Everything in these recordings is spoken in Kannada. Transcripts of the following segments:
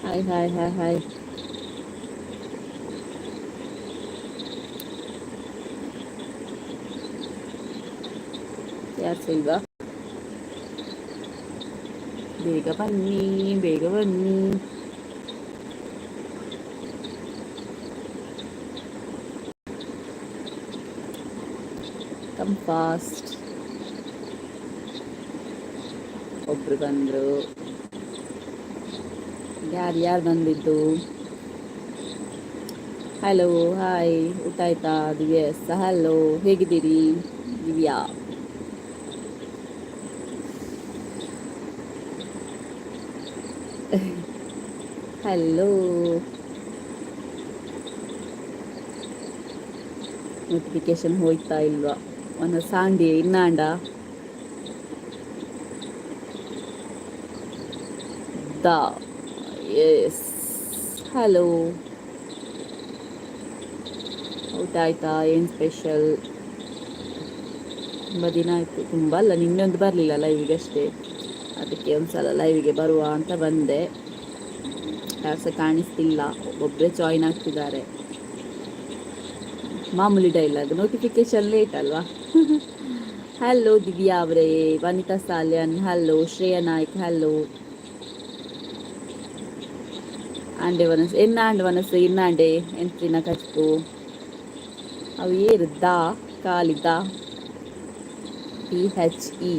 Hi hi hi hi. ಯಾರು ಸಿಲ್ವಾ? ಬೇಗ ಬನ್ನಿ, ಬೇಗ ಬನ್ನಿ. Come fast. ಒಬ್ರು ಬಂದರು. ಯಾರು ಬಂದಿದ್ದು? ಹಲೋ ಹಾಯ್, ಊಟ ಆಯ್ತಾ ದಿವ್ಯಾ? ಹಲೋ, ಹೇಗಿದ್ದೀರಿ ದಿವ್ಯಾ? ಹಲೋ. ನೋಟಿಫಿಕೇಶನ್ ಹೋಯ್ತಾ ಇಲ್ವಾ? ಒಂದು ಸಾಂಡಿ ಇನ್ನಾಂಡ ದ ಎಸ್. ಹಲೋ, ಊಟ ಆಯ್ತಾ? ಏನು ಸ್ಪೆಷಲ್? ತುಂಬ ದಿನ ಆಯಿತು. ತುಂಬ ಅಲ್ಲ, ನಿನ್ನೆೊಂದು ಬರಲಿಲ್ಲ ಲೈವಿಗೆ ಅಷ್ಟೇ. ಅದಕ್ಕೆ ಒಂದು ಸಲ ಲೈವಿಗೆ ಬರುವ ಅಂತ ಬಂದೆ. ಯಾರು ಸಹ ಕಾಣಿಸ್ತಿಲ್ಲ, ಒಬ್ಬೊಬ್ಬರೇ ಜಾಯಿನ್ ಆಗ್ತಿದ್ದಾರೆ. ಮಾಮೂಲಿ ಡೈಲಾಗ್, ನೋಟಿಫಿಕೇಶನ್ ಲೇಟ್ ಅಲ್ವಾ? ಹಲೋ ದಿವ್ಯಾ ಅವರೇ, ವನಿತಾ ಸಾಲ್ಯನ್ ಹಲೋ, ಶ್ರೇಯಾ ನಾಯ್ಕ್ ಹಲೋ. ಆಂಡೆ ವನಸ್ ಎನ್ನ ಆಂಡೆ ವನಸ್ ಇನ್ನಾಂಡೆ ಎಂತ್ರಿನ ಕಚ್ಕು ಅವು ಏರುದ್ದಾ ಕಾಲಿದ್ದ PHE.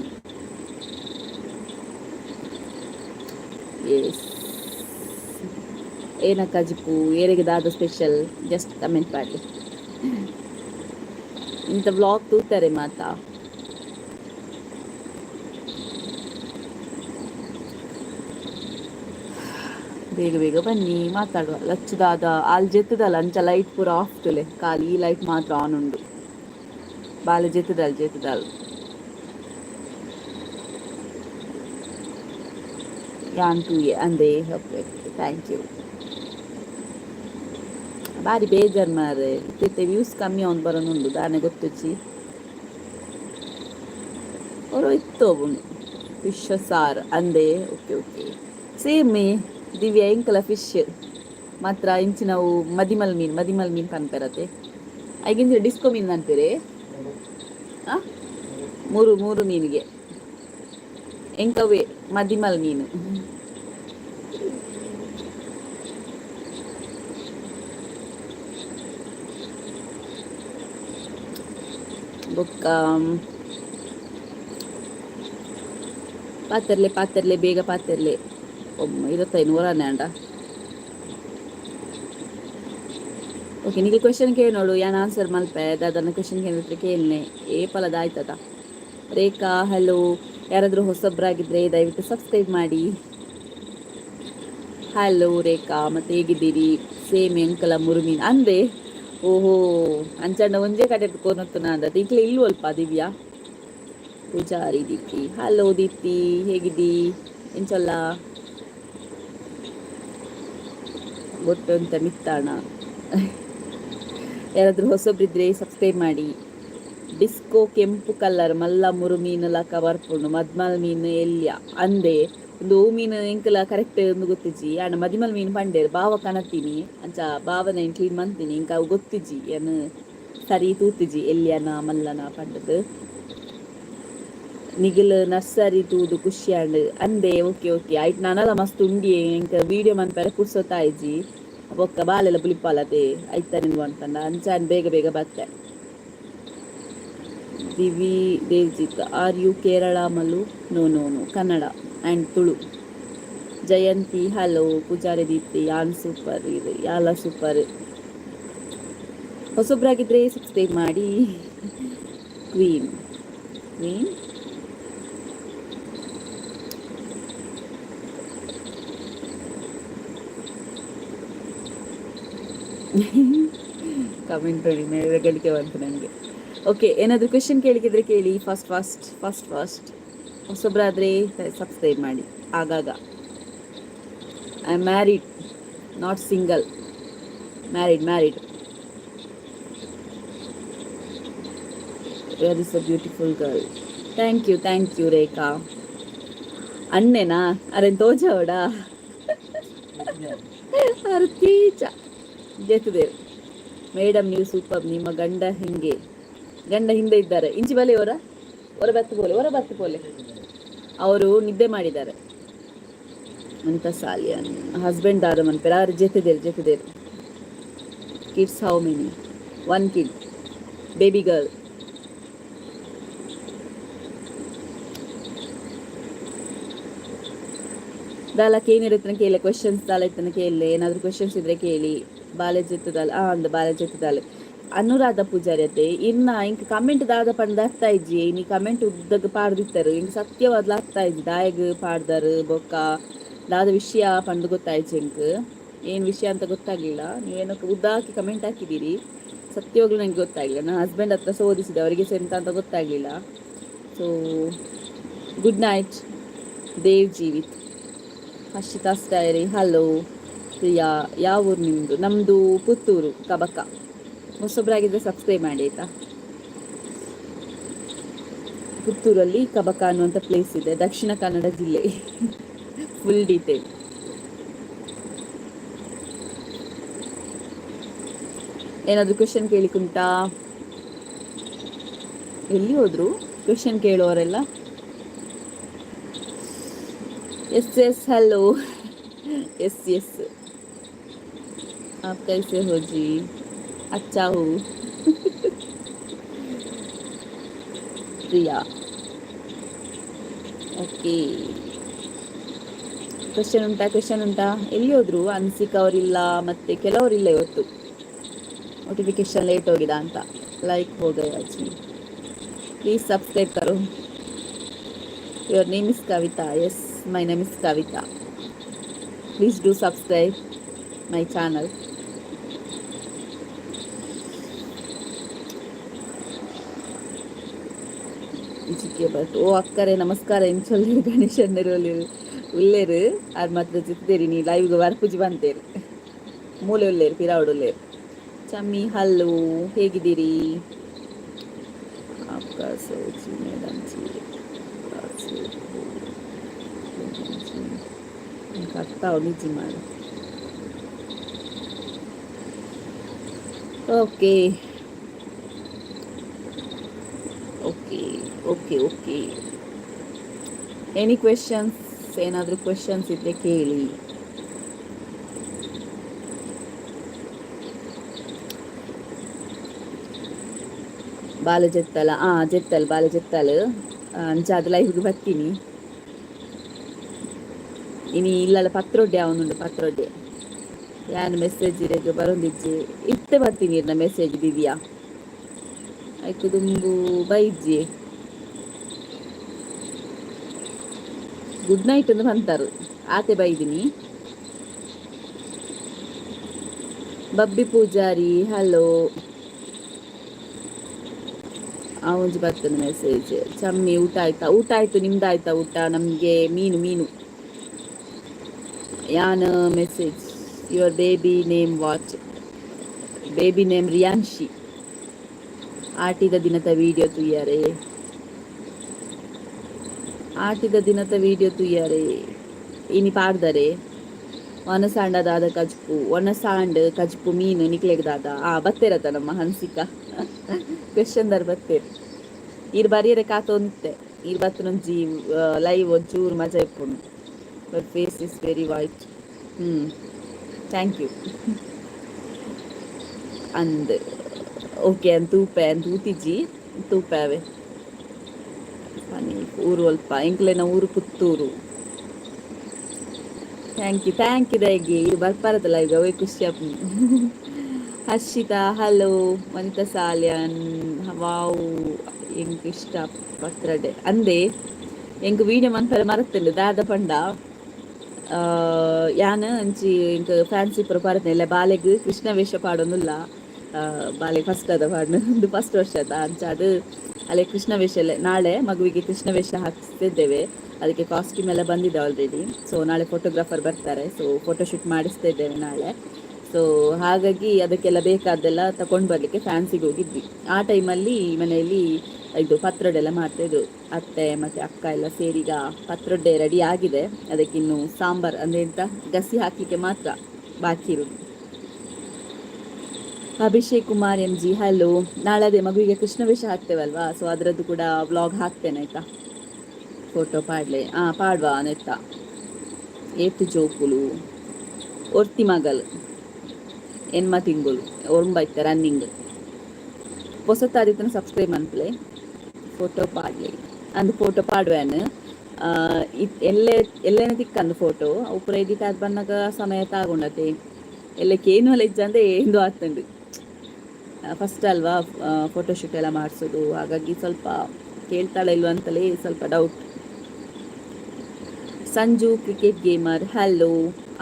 ಎಸ್. ಏನ ಕಜ್ಪು ಏರಿಗದಾದ ಸ್ಪೆಷಲ್ ಜಸ್ಟ್ ಕಮೆಂಟ್ ಮಾಡಿ. ಇಂಥ ವ್ಲಾಗ್ ತೂತಾರೆ ಮಾತಾ. ಬೇಗ ಬೇಗ ಬನ್ನಿ ಮಾತಾಡುವ. ಲಚ್ಚದಾದ ಅಲ್ಲಿ ಜೆತ್ತದಲ್ಲ ಅಂಚ ಲೈಟ್ ಪೂರ ಆಫ್ ತುಲೆ, ಖಾಲಿ ಈ ಲೈಟ್ ಮಾತ್ರ ಆನ್ ಉಂಡು. ಬಾಲೆ ಜೆತ್ತದಲ್ ಯಾನ್ ತೂಯೆ ಅಂದೆ. Okay okay, thank you. ಬಾರಿ ಬೇಜಾರು ಮಾರೆ, ಇತ್ತೆ ವ್ಯೂಸ್ ಕಮ್ಮಿ ಅವ್ನು ಬರೋನುಂಡು ದಾನೆ ಗೊತ್ತುಚ್ಚಿ. ಅವರು ಇತ್ತು ಫಿಶ್ ಸಾರ್ ಅಂದೆ. ಓಕೆ ಓಕೆ, ಸೇಮ್ ದಿವ್ಯಾ ಎಂಕಲ ಫಿಶ್ ಮಾತ್ರ ಇಂಚು ನಾವು ಮದಿಮಲ್ ಮೀನು ಪನ್ಪೆರತೆ ಐಗಿಂಚ ಡಿಸ್ಕೋ ಮೀನು ಅಂತೀರಿ. ಮೂರು ಮೀನಿಗೆ ಎಂಕವೇ ಮದಿಮಲ್ ಮೀನು. ಬೊಕ್ಕ ಪಾತೆರ್ಲೆ ಬೇಗ ಪಾತೆರ್ಲೆ 2500 ಅಂಡ. ಓಕೆ, ನಿಮಗೆ ಕ್ವೆಶನ್ ಕೇಳೋಳು ಯಾನ್ ಆನ್ಸರ್ ಮಲ್ಪೆ ಅದನ್ನ ಕ್ವೆಶನ್ ಕೇಳಿದ್ರೆ ಕೇಳನೆ ಏ ಫಲದ ಆಯ್ತದ. ರೇಖಾ ಹಲೋ, ಯಾರಾದರೂ ಹೊಸೊಬ್ಬರಾಗಿದ್ದರೆ ದಯವಿಟ್ಟು ಸಬ್ಸ್ಕ್ರೈಬ್ ಮಾಡಿ. ಹಲೋ ರೇಖಾ, ಮತ್ತೆ ಹೇಗಿದ್ದೀರಿ? ಸೇಮ್ ಎಂಕಲ ಮುರುಮೀನ್ ಅಂದೆ. ಓಹೋ, ಅಂಚಂಡ ಒಂಜೇ ಕಡೆ ಕೊನೊತ್ತು ನಾಂದ ಈಗಲೇ ಇಲ್ಲು ಅಲ್ಪ ದಿವ್ಯಾ. ಪೂಜಾರಿ ದೀಪ್ತಿ ಹಲೋ ದೀಪ್ತಿ, ಹೇಗಿದ್ದೀ? ಎಂಚಲ್ಲ ಗೊತ್ತು ಅಂತ ಮಿತ್ತಾಣ. ಯಾರಾದರೂ ಹೊಸೊಬ್ರಿದ್ರೆ ಸಬ್ಸ್ಕ್ರೈಬ್ ಮಾಡಿ. ಡಿಸ್ಕೋ ಕೆಂಪು ಕಲರ್ ಮಲ್ಲ ಮುರು ಮೀನುಲ ಕವರ್ಪುಂಡು ಮದ್ಮಲ್ ಮೀನು ಎಲ್ಯ ಅಂದೆ. ಒಂದು ಮೀನು ಎಂಕಲ ಕರೆಕ್ಟ್ ಒಂದು ಗೊತ್ತಿಜ್ಜಿ ಆಂಡ ಮದಿಮಲ್ ಮೀನು ಪಂಡೇರು ಬಾವ ಕನತೀನಿ ಅಂಚ ಬಾವನ ಏನು ಕ್ಲೀನ್ ಮಾಡ್ತೀನಿ ಇಂಕ ಅವು ಗೊತ್ತಿಜ್ಜಿ ಏನು ಸರಿ ತೂತಿಜಿ ಎಲ್ಯನ ಮಲ್ಲನ ಪಂಡದು ನಿಗಿಲ್ ನರ್ಸರಿ ತೂದು ಖುಷಿಯಾಂಡ್ ಅಂದೆ. ಓಕೆ ಓಕೆ ಆಯ್ತು, ನಾನಲ್ಲ ಮಸ್ತ್ ಉಂಡಿ ಇಂಕ ವೀಡಿಯೋ ಮನ್ಪರೆ ಕುರ್ಸೊತ್ತಾಯ್ಜಿ ಬೊಕ್ಕ ಬಾಲೆಲ್ಲ ಪುಲಿಪಾಲತೆ ಆಯ್ತಾ ನಿನ್ಗು ಅಂತಂಡ ಅಂಚಾನ್ ಬೇಗ ಬೇಗ ಬತ್ತೆ. Divi Devjit are you Kerala Mallu? No Kannada and Tulu. Jayanthi hello, Poojari Deepthi ಯಾನ್ ಸೂಪರ್ ಇದು ಯಾಲ ಸೂಪರ್. ಹೊಸೊಬ್ರಾಗಿದ್ರೆ ಸಬ್ಸ್ಕ್ರೈಬ್ ಮಾಡಿ. ಕ್ವೀನ್ ಕಮೆಂಟ್ ನೋಡಿ ಮೇಳಗಳಿಗೆ ಬಂತು ನನಗೆ. ಓಕೆ, ಏನಾದರೂ ಕ್ವೆಶನ್ ಕೇಳಿಕಿದ್ರೆ ಕೇಳಿ. ಫಾಸ್ಟ್ ಹೊಸೊಬ್ಬರಾದರೆ ಸಬ್ಸ್ಕ್ರೈಬ್ ಮಾಡಿ ಆಗಾಗ. I am married, not single. Married. Where is a beautiful girl. Thank you Rekha. ಅಣ್ಣೆನಾ ಅರೆನ್ ತೋಜವಡ ಅರ್ತೀಚ ಜೆತುದೇವ್ ಮೇಡಮ್ ನೀವು ಸೂಪರ್. ನಿಮ್ಮ ಗಂಡ ಹಿಂದೆ ಇದ್ದಾರೆ. ಇಂಚಿ ಬಲೆ ಹೊರ ಬತ್ತು ಪೋಲೆ ಅವರು ನಿದ್ದೆ ಮಾಡಿದ್ದಾರೆ ಅಂತ ಸಾಲಿಯನ್ ಹಸ್ಬೆಂಡ್ ದಾದ ಮನ್ಪೆರ ಅವ್ರು ಜೆತುದೇರು. Kids how many? 1 kid, baby girl. ದಾಲಕ್ಕೆ ಏನಿರುತ್ತೆ ಕೇಳಿ, ಕ್ವೆಶನ್ಸ್ ದಾಲ ಇತ್ತನ ಕೇಳಿ, ಏನಾದರೂ ಕ್ವೆಶನ್ಸ್ ಇದ್ರೆ ಕೇಳಿ. ಬಾಲೆಜ್ ಎತ್ತದಾಲ ಅಂದ ಬಾಲೆಜ್ ಎತ್ತದಾಲ ಅನುರಾಧ ಪೂಜಾರಿ ಅತ್ತೆ ಇನ್ನ ಇಂಕ ಕಮೆಂಟ್ ದಾದ ಪಂಡ ಅರ್ಥ ಇಜ್ಜಿ ನೀ ಕಮೆಂಟ್ ಉದ್ದಗ ಪಾಡ್ದಿತ್ತರು ಇಂಕ ಸತ್ಯವಾದ್ಲ ಅರ್ಥ ಇಜ್ಜಿ ದಾಯಗ್ ಪಾಡ್ದಾರು ಬೊಕ್ಕ ದಾದ ವಿಷಯ ಪಂಡು ಗೊತ್ತಾಯ್ತು ಇಂಕ ಏನು ವಿಷಯ ಅಂತ ಗೊತ್ತಾಗ್ಲಿಲ್ಲ. ನೀವೇನೋ ಉದ್ದಾಕಿ ಕಮೆಂಟ್ ಹಾಕಿದ್ದೀರಿ, ಸತ್ಯವಾಗ್ಲೂ ನನಗೆ ಗೊತ್ತಾಗಲಿಲ್ಲ. ನನ್ನ ಹಸ್ಬೆಂಡ್ ಹತ್ರ ಸೋದಿಸಿದೆ, ಅವರಿಗೆ ಎಂತ ಅಂತ ಗೊತ್ತಾಗಲಿಲ್ಲ. So good night Dev Jeevith. Harshitha ಸ್ಟೈರಿ ಹಲೋ. ಪ್ರಿಯಾ ಯಾವ ಊರು ನಿಮ್ಮದು? ನಮ್ಮದು ಪುತ್ತೂರು ಕಬಕ. ಹೊಸೊಬ್ಬರಾಗಿದ್ದರೆ ಸಬ್ಸ್ಕ್ರೈಬ್ ಮಾಡಿ ಆಯಿತಾ. ಪುತ್ತೂರಲ್ಲಿ ಕಬಕ ಅನ್ನುವಂಥ ಪ್ಲೇಸ್ ಇದೆ, ದಕ್ಷಿಣ ಕನ್ನಡ ಜಿಲ್ಲೆ. Full detail. ಏನಾದರೂ ಕ್ವೆಶನ್ ಕೇಳಿಕುಂಟಾ? ಎಲ್ಲಿ ಹೋದ್ರು ಕ್ವೆಶನ್ ಕೇಳೋರೆಲ್ಲ? ಎಸ್ हेलो यस आप कैसे हो जी? अच्छा हो प्रिया ಓಕೆ. ಕ್ವೆಶನ್ ಉಂಟಾ? ಎಲ್ಲಿ ಹೋದ್ರು? ಅನ್ಸಿಕ್ ಅವರಿಲ್ಲ, ಮತ್ತೆ ಕೆಲವರಿಲ್ಲ. ಇವತ್ತು ನೋಟಿಫಿಕೇಶನ್ ಲೇಟ್ ಹೋಗಿದ ಅಂತ. ಲೈಕ್ ಹೋಗಯ ಜಿ, ಪ್ಲೀಸ್ ಸಬ್ಸ್ಕ್ರೈಬ್ ಕರೋ. Your name is Kavita? Yes, my name is Kavita. Please do subscribe my channel. ಜಿಕೆ ಬಟ್ ಓ ಅಕ್ಕರೆ ನಮಸ್ಕಾರ. ಏನು ಚೊಲ್ಲೇರು ಗಣೇಶನ್ನರು ಉಲ್ಲೇರು ಅದು ಮಾತ್ರ ಜಿತ್ತೇರಿ ನೀ ಲೈವ್ಗೆ ವರ್ಪುಜಿ ಬಂತೇರು ಮೂಲೆ ಉಲ್ಲೇರು ಪಿರಾವಡು ಉಲ್ಲೇರು. ಚಮ್ಮಿ ಹಲ್ಲು, ಹೇಗಿದ್ದೀರಿ? ಅಕ್ಕ ಸೋಚಿ ಮೇಡಮ್ ಜಿ ಕಟ್ತಾ ನಿಜಿ ಮಾಡಿ. Okay okay okay okay. Any questions? ಏನಾದರೂ ಕ್ವೆಶನ್ಸ್ ಇದ್ದರೆ ಕೇಳಿ. ಬಾಲ ಜೆತ್ತಲ ಜೆತ್ತಲ್ ಬಾಲ ಜೆತ್ತಲ್ ಅಂಚಾದ ಲೈವ್ಗೆ ಬರ್ತೀನಿ. ಇನಿ ಇಲ್ಲಲ್ಲ ಪತ್ರೊಡ್ಡೆ ಅವನುಂಡು ಪತ್ರೊಡ್ಡೆ ಯಾನು ಮೆಸೇಜ್ ಇರಗೆ ಬರೋಂದಿಜ್ಜಿ ಇತ್ತೆ ಬರ್ತೀನಿ ಇರ್ನ ಮೆಸೇಜ್ ದಿವ್ಯಾ ಆಯ್ತು ದುಂಬು ಬೈಜ್ಜಿ ಗುಡ್ ನೈಟ್ ಅಂತ ಬಂತಾರು ಆತೆ ಬೈದಿನಿ. ಬಬ್ಬಿ ಪೂಜಾರಿ ಹಲೋ. ಅವನ್ಜಿ ಬರ್ತದೆ ಮೆಸೇಜ್. ಚಮ್ಮಿ ಊಟ ಆಯ್ತಾ? ಊಟ ಆಯ್ತು, ನಿಮ್ದಾಯ್ತಾ ಊಟ? ನಮಗೆ ಮೀನು. ಯಾನ್ message your baby name what? Baby name Riyanshi. ಆಟಿದ ದಿನದ ವಿಡಿಯೋ ತುಯ್ಯಾರೆ ಇನಿ ಪಾಡ್ದರೆ ಒನಸಾಂಡದಾದ ಕಜ್ಪು ಮೀನು ನಿಕ್ಲೆಗ್ದಾದ ಬತ್ತೇರತ್ತ ನಮ್ಮ ಹನ್ಸಿಕ ಕ್ವೆಶನ್ದಾರ್ ಬತ್ತೇರು ಇರ್ ಬರಿಯರೆ ಕಾತೊಂತೆ ಇರ್ ಬತ್ತನೊಂಜಿ ಲೈವ್ ಒಂಚೂರು ಮಜಾ ಇಪ್ಪುಂಡು. Her face is very white. Thank you. And okay, and ತೂತಿಜಿ ತೂಪೇವೆ ಊರು ಅಲ್ಪ ಎಂಕ್ಲೆನ ಊರು ಪುತ್ತೂರು. ಥ್ಯಾಂಕ್ ಯು ದಯಗೆ ಇದು ಬರ್ಪಾರದಲ್ಲ ಈಗ ಅವೇ ಖುಷಿ ಆಪ್. ಹರ್ಷಿತಾ ಹಲೋ. ವನಿತಾ ಸಾಲ್ಯನ್ ವಾವು ಎಂಕ್ ಇಷ್ಟ ಪತ್ರಡೆ ಅಂದೆ ಎಂಕ್ ವೀಡಿಯೋ ಮನ್ಪರ ಮರತ್ತಿಲ್ಲ ದಾದ ಪಂಡ ಯಾನ್ ಅಂಚಿ ಇಂಕ ಫ್ಯಾನ್ಸಿ ಪುರ ಪಾರತ್ನೆಲ್ಲ ಬಾಲೆಗ್ ಕೃಷ್ಣ ವೇಷ ಪಾಡೊಂದುಲ್ಲ. ಬಾಲೆಗ್ ಫಸ್ಟ್ ಅದ ಪಾಡ್ನ ಒಂದು ಫಸ್ಟ್ ವರ್ಷ ಅದ ಅಂಚ ಅದು ಅಲ್ಲೇ ಕೃಷ್ಣ ವೇಷ ಎಲ್ಲ ನಾಳೆ ಮಗುವಿಗೆ ಕೃಷ್ಣ ವೇಷ ಹಾಕಿಸ್ತಿದ್ದೇವೆ. ಅದಕ್ಕೆ ಕಾಸ್ಟ್ಯೂಮ್ ಎಲ್ಲ ಬಂದಿದೆ ಆಲ್ರೆಡಿ. ಸೊ ನಾಳೆ ಫೋಟೋಗ್ರಾಫರ್ ಬರ್ತಾರೆ. ಸೊ ಫೋಟೋಶೂಟ್ ಮಾಡಿಸ್ತಾ ಇದ್ದೇವೆ ನಾಳೆ. ಸೊ ಹಾಗಾಗಿ ಅದಕ್ಕೆಲ್ಲ ಬೇಕಾದ್ದೆಲ್ಲ ತಗೊಂಡು ಬರಲಿಕ್ಕೆ ಫ್ಯಾನ್ಸಿಗೆ ಹೋಗಿದ್ವಿ. ಆ ಟೈಮಲ್ಲಿ ಮನೆಯಲ್ಲಿ ಇದು ಪತ್ರೊಡೆಲ್ಲ ಮಾಡ್ತಾಯಿದ್ರು ಅತ್ತೆ ಮತ್ತು ಅಕ್ಕ ಎಲ್ಲ ಸೇರಿ. ಈಗ ಪತ್ರೊಡ್ಡೆ ರೆಡಿ ಆಗಿದೆ, ಅದಕ್ಕಿನ್ನು ಸಾಂಬಾರು ಅಂದರೆ ಎಂತ ಗಸಿ ಹಾಕಲಿಕ್ಕೆ ಮಾತ್ರ ಬಾಕಿ ಇರೋದು. Abhishek Kumar M G hello. ನಾಳೆ ಅದೇ ಮಗುವಿಗೆ ಕೃಷ್ಣ ವೇಷ ಹಾಕ್ತೇವಲ್ವಾ, ಸೊ ಅದರದ್ದು ಕೂಡ ವ್ಲಾಗ್ ಹಾಕ್ತೇನೆ ಆಯಿತಾ. ಫೋಟೋ ಪಾಡ್ಲೆ ಪಾಡ್ವಾ ನೆತ್ತ ಏತು ಜೋಕುಲು ಒರ್ತಿ ಮಗಲು ಎನ್ಮ ತಿಂಗುಲು ಒಂಬೈತೆ ರನ್ನಿಂಗ್ ಹೊಸತಾದಿತ್ತನ ಸಬ್ಸ್ಕ್ರೈಬ್ ಮನ್ಪಲೆ ಫೋಟೋ ಪಾಡ್ಲೆ ಅಂದು ಫೋಟೋ ಪಾಡ್ವೇನು ಎಲ್ಲೇನ ತಿಕ್ಕಂದು ಫೋಟೋ ಅವು ಪೂರ ಎಡಿಟ್ ಆದ ಬಂದಾಗ ಸಮಯ ತಾಗೊಂಡತೆ ಎಲ್ಲಕ್ಕೇನು ಅಲ್ಲ ಇಜ್ಜಂದ್ರೆ ಎಂದು ಆಗ್ತಂಡು. ಫಸ್ಟ್ ಅಲ್ವಾ ಫೋಟೋಶೂಟ್ ಎಲ್ಲ ಮಾಡಿಸೋದು, ಹಾಗಾಗಿ ಸ್ವಲ್ಪ ಕೇಳ್ತಾಳೆ ಇಲ್ವ ಅಂತಲೇ ಸ್ವಲ್ಪ doubt. Sanju cricket gamer hello.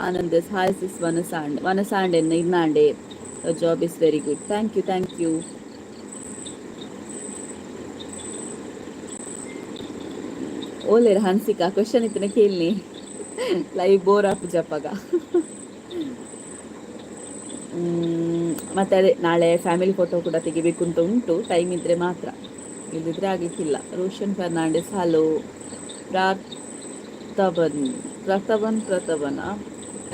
Anand hi sis ವನಸಾಂಡ್ ಎನ್ನ ಇರ್ನಾಂಡೆ job is very good thank you. ಓಲೇರ ಹನ್ಸಿಕಾ ಕ್ವೆಶನ್ ಇತ್ತನ ಕೇಳಿ ಲೈವ್ ಬೋರ್ ಆಪು ಜಪ್ಪಗ. ಮತ್ತೆ ಅದೇ ನಾಳೆ ಫ್ಯಾಮಿಲಿ ಫೋಟೋ ಕೂಡ ತೆಗಿಬೇಕು ಅಂತ ಉಂಟು, ಟೈಮ್ ಇದ್ರೆ ಮಾತ್ರ, ಇಲ್ಲದಿದ್ರೆ ಆಗಲಿಕ್ಕಿಲ್ಲ. ರೋಷನ್ ಫರ್ನಾಂಡಿಸ್ ಹಲೋ. ಪ್ರತಬನ್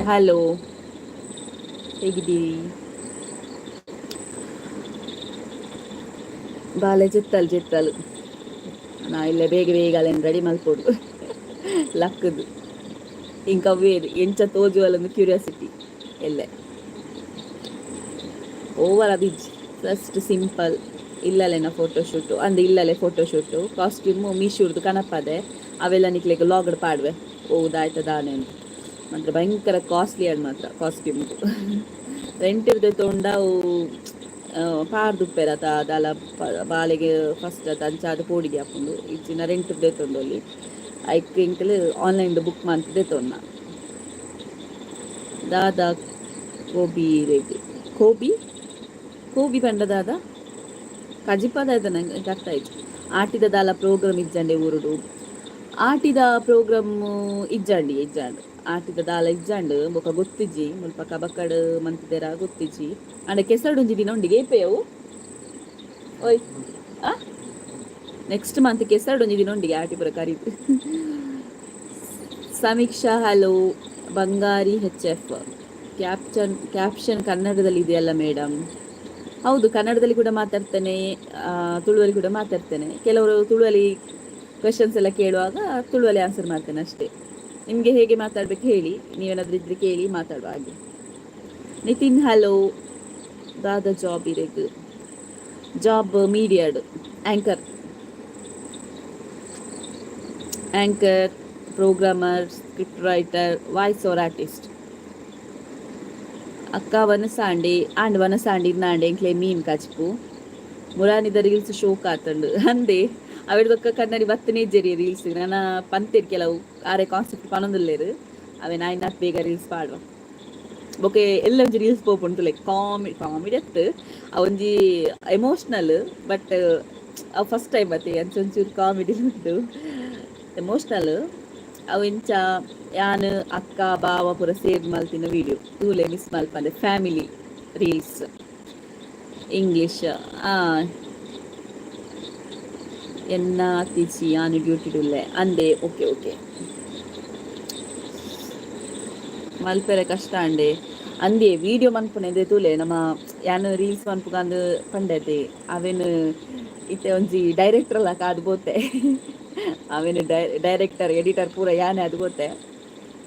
ಹಲೋ, ಹೇಗಿದ್ದೀರಿ? ಬಾಲೆ ಜಿತ್ತಲ್ ನಾ ಇಲ್ಲೇ ಬೇಗ ಅಲ್ಲೇನು ರೆಡಿ ಮಲ್ಪೋಡು ಲಕ್ಕದು ಇಂಕವೇದು ಎಂಚ ತೋಜುವಲ್ಲೊಂದು ಕ್ಯೂರಿಯಾಸಿಟಿ ಎಲ್ಲೇ over Abhij first simple ಇಲ್ಲಲೇನ photoshoot ಅಂದು ಇಲ್ಲಲೇ ಫೋಟೋಶೂಟು ಕಾಸ್ಟ್ಯೂಮು ಮೀಶೂರ್ದು ಕಣಪದೆ ಅವೆಲ್ಲ ನಿಕ್ಲಿಕ್ಕೆ ಲಾಗಡ್ ಪಾಡ್ವೆ ಹೌದಾಯ್ತದಾನೆ ಅಂತ ಮಾತ್ರ ಭಯಂಕರ ಕಾಸ್ಟ್ಲಿ ಆಡ್ ಮಾತ್ರ ಕಾಸ್ಟ್ಯೂಮ್ದು ರೆಂಟ್ ಇರ್ದೆ ತೊಂಡವು ಪಾರ್ದುಪ್ಪೆರ ಅದಲ್ಲ ಬಾಲೆಗೆ ಫಸ್ಟ್ ಅದು ಅಂಚಾದ ಪೋಡಿಗೆ ಹಾಕೊಂಡು ಇಚ್ಚಿನ ರೆಂಟ್ ಇರ್ದೆ ತೊಂಡಲ್ಲಿ ಐಕ್ ಇಂಕಲ್ ಆನ್ಲೈನ್ದು ಬುಕ್ ಮಾಡ್ತಿದ್ದೆ ತೊನ್ನ ದಾದ ಕೋಬಿ ಪಂಡದಾದ ಕಜಿಪದ ನಂಗೆ ಅರ್ಥ ಆಯ್ತು. ಆಟಿದ ದಾಲ ಪ್ರೋಗ್ರಾಮ್ ಇಜ್ಜಂಡೆ ಊರುಡು ಆಟಿದ ಪ್ರೋಗ್ರಾಮ್ ಇಜ್ಜಂಡು ಆಟಿದ ದಾಲ ಇಜ್ಜಂಡು ಬೊಕ ಗೊತ್ತಿಜ್ಜಿ ಮುಲ್ಪ ಕಬಕ್ಕಡ್ ಮಂತಿದೆರ ಗೊತ್ತಿಜ್ಜಿ ಅಂಡ ಕೆಸರಡು ಒಂಜಿ ದಿನ ಉಂಡಿಗೆ ಏಪೆಯವು ಓಯ್ ನೆಕ್ಸ್ಟ್ ಮಂತ್ ಕೆಸರಡು ಒಂಜಿ ದಿನ ಉಂಡಿಗೆ ಆಟಿ ಪುರ ಕರೀತು. ಸಮೀಕ್ಷಾ ಹಲೋ. ಬಂಗಾರಿ HF ಕ್ಯಾಪ್ಷನ್ ಕನ್ನಡದಲ್ಲಿ ಇದೆಯಲ್ಲ ಮೇಡಮ್? ಹೌದು, ಕನ್ನಡದಲ್ಲಿ ಕೂಡ ಮಾತಾಡ್ತೇನೆ, ತುಳುವಲ್ಲಿ ಕೂಡ ಮಾತಾಡ್ತೇನೆ. ಕೆಲವರು ತುಳುವಲ್ಲಿ ಕ್ವೆಶನ್ಸ್ ಎಲ್ಲ ಕೇಳುವಾಗ ತುಳುವಲ್ಲಿ ಆನ್ಸರ್ ಮಾಡ್ತೇನೆ ಅಷ್ಟೇ. ನಿಮಗೆ ಹೇಗೆ ಮಾತಾಡ್ಬೇಕು ಹೇಳಿ, ನೀವೇನಾದ್ರೂ ಇದ್ರೆ ಕೇಳಿ ಮಾತಾಡುವ ಹಾಗೆ. ನಿತಿನ್ ಹಲೋ. ದಾದ ಜಾಬ್ ಇರೆಗ್ ಜಾಬ್ ಮೀಡಿಯಾಡ್ anchor programmer script writer voice over artist. ಅಕ್ಕ ವನಸಾಂಡೆ ಇರ್ನಾಂಡೆ ಎಂಕ್ಲೆ ಮೀನ್ ಕಚ್ಪು ಮುರಾನಿದ ರೀಲ್ಸ್ ಶೋಕ್ ಆತಂಡು ಅಂದೆ ಅವಿಡ್ದೊಕ್ಕ ಕನ್ನಡಿ ಬತ್ತನೇ ಜರಿ ರೀಲ್ಸ್ ನನ್ನ ಪಂತೇರು ಕೆಲವು ಆರೆ ಕಾನ್ಸೆಪ್ಟ್ ಪನೊಂದುಲ್ಲೇರು ಅವೇ ನಾಯಿನ ಬೇಗ ರೀಲ್ಸ್ ಪಾಡುವ ಬೊಕೆ ಎಲ್ಲ ಒಂಜಿ ರೀಲ್ಸ್ ಪೋಪುಂಟು ಲೈಕ್ ಕಾಮಿಡಿ ಅತ್ತು ಒಂಜಿ ಎಮೋಷ್ನಲ್ ಬಟ್ ಅವು ಫಸ್ಟ್ ಟೈಮ್ ಬತ್ತೆ ಅಂಚೊಂಚೂರು ಕಾಮಿಡಿ ಉಂಟು ಎಮೋಷ್ನಲ್ ಅವು ಇಂಚ ಯಾನು ಅಕ್ಕ ಬಾವ ಪೂರ ಸೇರ್ ಮಲ್ತಿನ ವಿಡಿಯೋ ತೂಲೆ ಮಿಸ್ ಮಲ್ಪಂದೆ ಫ್ಯಾಮಿಲಿ ರೀಲ್ಸ್ ಇಂಗ್ಲೀಷ್ ಎನ್ನ ಅತ್ತೀಚಿ ಯಾನು ಡ್ಯೂಟಿ ಡುಲ್ಲೆ ಅಂದೆ ಓಕೆ ಮಲ್ಪೆರೆ ಕಷ್ಟ ಅಂಡೆ ಅಂದೆ ವಿಡಿಯೋ ಮನ್ಪುನೆ ತೂಲೆ ನಮ್ಮ ಯಾನು ರೀಲ್ಸ್ ಮನ್ಪುಗಂದು ಪಂಡತೆ ಅವೇನು ಇತ್ತೆ ಒಂಜಿ ಡೈರೆಕ್ಟರ್ ಅಲ್ಲ ಕಾದು ಬೋತೆ ಅವೇನು ಡೈರೆಕ್ಟರ್ ಎಡಿಟರ್ ಪೂರ ಯಾನೆ ಅದು ಬೋತೆ.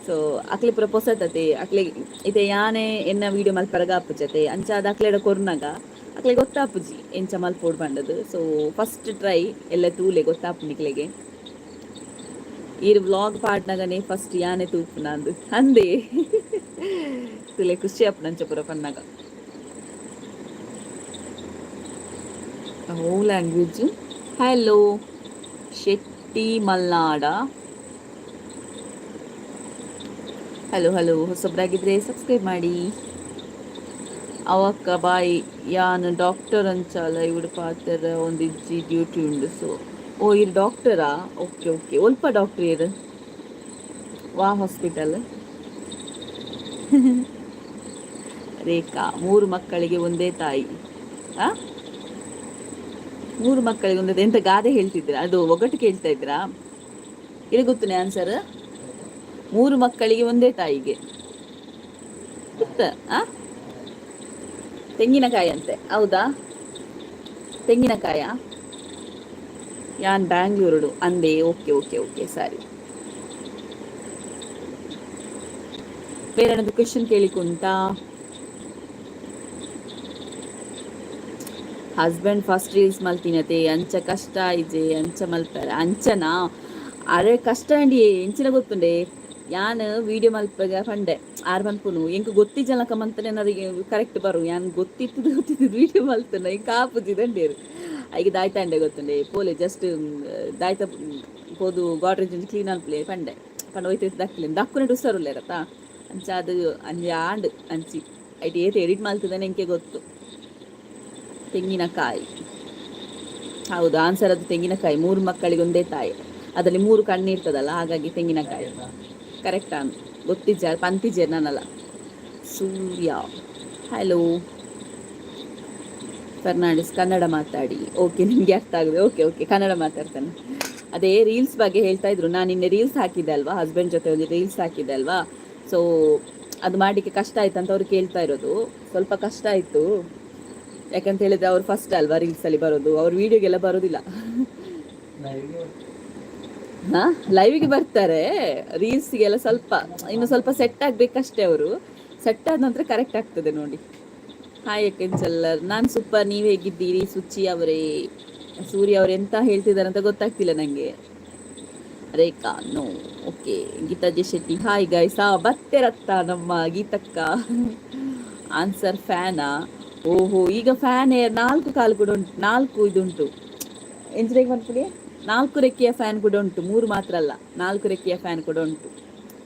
ಸೊ ಅಕ್ಲೆ ಪೂರ ಪೊಸತತೆ ಅಕ್ಲೆ ಇತ್ತೆ ಯಾನೆ ಎನ್ನ ವಿಡಿಯೋ ಮಲ್ಪರಗ ಆಪುಜತೆ ಅಂಚಾದ ಅಕ್ಲೆಡ ಕೊರ್ನಾಗ ಅಕ್ಲೆ ಗೊತ್ತಾಪುಜಿ ಎಂಚ ಮಲ್ಪೋಡು ಬಂಡದು. ಸೊ ಫಸ್ಟ್ ಟ್ರೈ ಎಲ್ಲ ತೂಲೆ ಗೊತ್ತಾಪು ನಿಕ್ಲೆಗೆ ಈ ವ್ಲಾಗ್ ಪಾಡ್ನಾಗನೆ ಫಸ್ಟ್ ಯಾನೆ ತೂಪು ನಂದು ಅಂದೆ ತುಲೆ ಖುಷಿ ಆಪು ನಂಚ ಪೂರ ಪನ್ನಾಗ ಓ language. Hello Shetty Malnad hello ಹೊಸಬ್ರಾಗಿದ್ರೆ ಸಬ್ಸ್ಕ್ರೈಬ್ ಮಾಡಿ. ಅವಕ್ಕ ಬಾಯ್ ಯಾನ್ ಡಾಕ್ಟರ್ ಅಂಚಾಲ ಇವ್ಡು ಪಾತ್ರ ಒಂದಿಜ್ಜಿ ಡ್ಯೂಟಿ ಉಂಡು. ಸೊ ಇರು ಡಾಕ್ಟರಾ? ಓಕೆ ಒಲ್ಪ ಡಾಕ್ಟರ್ ಇರು ವಾ ಹಾಸ್ಪಿಟಲ್. ರೇಖಾ 3 ಮಕ್ಕಳಿಗೆ ಒಂದೇ ತಾಯಿ. ಮೂರು ಮಕ್ಕಳಿಗೆ ಒಂದದ್ದು ಎಂತ ಗಾದೆ ಹೇಳ್ತಿದ್ರ, ಅದು ಒಗಟು ಕೇಳ್ತಾ ಇದ್ರಾ? ಇದು ಗೊತ್ತುನೇ ಆನ್ಸರ್. ಮೂರು ಮಕ್ಕಳಿಗೆ ಒಂದೇ ತಾಯಿಗೆ ಗೊತ್ತ? ತೆಂಗಿನಕಾಯಿ ಅಂತೆ, ಹೌದಾ? ತೆಂಗಿನಕಾಯ? ಯಾನ್ ಬ್ಯಾಂಗ್ಳೂರು ಅಂದೆ. ಓಕೆ ಓಕೆ ಓಕೆ, ಸರಿ. ಬೇರೆ ಕ್ವೆಶನ್ ಕೇಳಿಕುಂಟಾ? ಹಸ್ಬೆಂಡ್ ಫಸ್ಟ್ ರೀಲ್ಸ್ ಮಲ್ತಿನತೆ ಅಂಚ ಕಷ್ಟ ಇಜೆ ಅಂಚ ಮಲ್ತಾರೆ ಅಂಚನಾ? ಅರೆ ಕಷ್ಟ ಅಂಡಿ ಎಂಚಿನ ಗೊತ್ತುಂಡೆ. ಯಾನ್ ವಿಡಿಯೋ ಮಲ್ಪಗ ಪಂಡೆ ಆರ್ ಮಲ್ಪುನು ಎಂಕ್ ಗೊತ್ತಿಜ್ಜಲಕ ಮಲ್ತನೆ ಅದಕ್ಕೆ ಕರೆಕ್ಟ್ ಬರು. ಯಾನ್ ಗೊತ್ತಿತ್ತು ವಿಡಿಯೋ ಮಲ್ತನ ಈ ಕಾಪುಜಿದಂಡೇರು ಐಗೆ ದಾಯ್ತಾಂಡೆ ಗೊತ್ತುಂಡೆ. ಪೋಲೆ ಜಸ್ಟ್ ದಾಯ್ತ ಪೋದು ಗಾಡ್ರೇಜ್ ಕ್ಲೀನ್ ಅನ್ಪ್ಲೆ ಪಂಡೆ ಪಂಡ ಹೋಯ್ತು ದಕ್ಲಿನ್ ದಕ್ಕುನಟ್ಟು ಉಸರುಲ್ಲೇರತ್ತ ಅಂಚ ಅದು ಅಂಜ ಆಂಡ್ ಅಂಚಿ ಐಟಿ ಏತ್ ಎಡಿಟ್ ಮಲ್ತದನೆ ಎಂಕೆ ಗೊತ್ತು. ತೆಂಗಿನಕಾಯಿ, ಹೌದು ಆನ್ಸರ್ ಅದು ತೆಂಗಿನಕಾಯಿ. ಮೂರು ಮಕ್ಕಳಿಗೆ ಒಂದೇ ತಾಯಿ, ಅದರಲ್ಲಿ ಮೂರು ಕಣ್ಣು ಇರ್ತದಲ್ಲ, ಹಾಗಾಗಿ ತೆಂಗಿನಕಾಯಿ ಕರೆಕ್ಟ್. ಗೊತ್ತಿಜ್ಜ ಪಂತಿಜ್ಜೆ ನಾನಲ್ಲ. ಸೂರ್ಯ, ಹಲೋ ಫರ್ನಾಂಡಿಸ್, ಕನ್ನಡ ಮಾತಾಡಿ. ಓಕೆ, ನಿಮಗೆ ಅರ್ಥ ಆಗಿದೆ. ಓಕೆ ಓಕೆ, ಕನ್ನಡ ಮಾತಾಡ್ತಾನೆ. ಅದೇ ರೀಲ್ಸ್ ಬಗ್ಗೆ ಹೇಳ್ತಾ ಇದ್ರು. ನಾನು ನಿನ್ನೆ ರೀಲ್ಸ್ ಹಾಕಿದ್ದೆ ಅಲ್ವಾ, ಹಸ್ಬೆಂಡ್ ಜೊತೆ ಒಂದು ರೀಲ್ಸ್ ಹಾಕಿದ್ದೆ ಅಲ್ವಾ. ಸೊ ಅದು ಮಾಡಲಿಕ್ಕೆ ಕಷ್ಟ ಆಯ್ತು ಅಂತ ಅವ್ರು ಕೇಳ್ತಾ ಇರೋದು. ಸ್ವಲ್ಪ ಕಷ್ಟ ಆಯಿತು, ಯಾಕಂತ ಹೇಳಿದ್ರೆ ಅವ್ರು ಫಸ್ಟ್ ಅಲ್ವಾ ರೀಲ್ಸಲ್ಲಿ ಬರೋದು, ಅವ್ರು ವಿಡಿಯೋಗೆಲ್ಲ ಬರೋದಿಲ್ಲ. ಹಾಂ, ಲೈವಿಗೆ ಬರ್ತಾರೆ, ರೀಲ್ಸ್ಗೆಲ್ಲ ಸ್ವಲ್ಪ ಇನ್ನು ಸ್ವಲ್ಪ ಸೆಟ್ ಆಗಬೇಕಷ್ಟೇ. ಅವರು ಸೆಟ್ ಆದ ನಂತರ ಕರೆಕ್ಟ್ ಆಗ್ತದೆ ನೋಡಿ. ಹಾಯ್ ಅಕ್ಕೆಂಚಲ್ಲರ್, ನಾನು ಸೂಪರ್, ನೀವು ಹೇಗಿದ್ದೀರಿ? ಸುಚಿ ಅವರೇ, ಸೂರ್ಯ ಅವ್ರು ಎಂತ ಹೇಳ್ತಿದ್ದಾರೆ ಅಂತ ಗೊತ್ತಾಗ್ತಿಲ್ಲ ನನಗೆ. Rekha no, okay. Geethaji Shetty, hi guys. ಬತ್ತೆರತ್ತ ನಮ್ಮ ಗೀತಕ್ಕ. ಆನ್ಸರ್ ಫ್ಯಾನಾ? ಓಹೋ, ಈಗ ಫ್ಯಾನ್ 4 ಕಾಲು ಕೂಡ ಉಂಟು, 4 ಇದುಂಟು. ಎಂಜಿನಿಗೆ ಬಂದ್ಬಿಡಿ, 4 ರೆಕ್ಕೆಯ ಫ್ಯಾನ್ ಕೂಡ ಉಂಟು, 3 ಮಾತ್ರ ಅಲ್ಲ, 4 ರೆಕ್ಕೆಯ ಫ್ಯಾನ್ ಕೂಡ ಉಂಟು.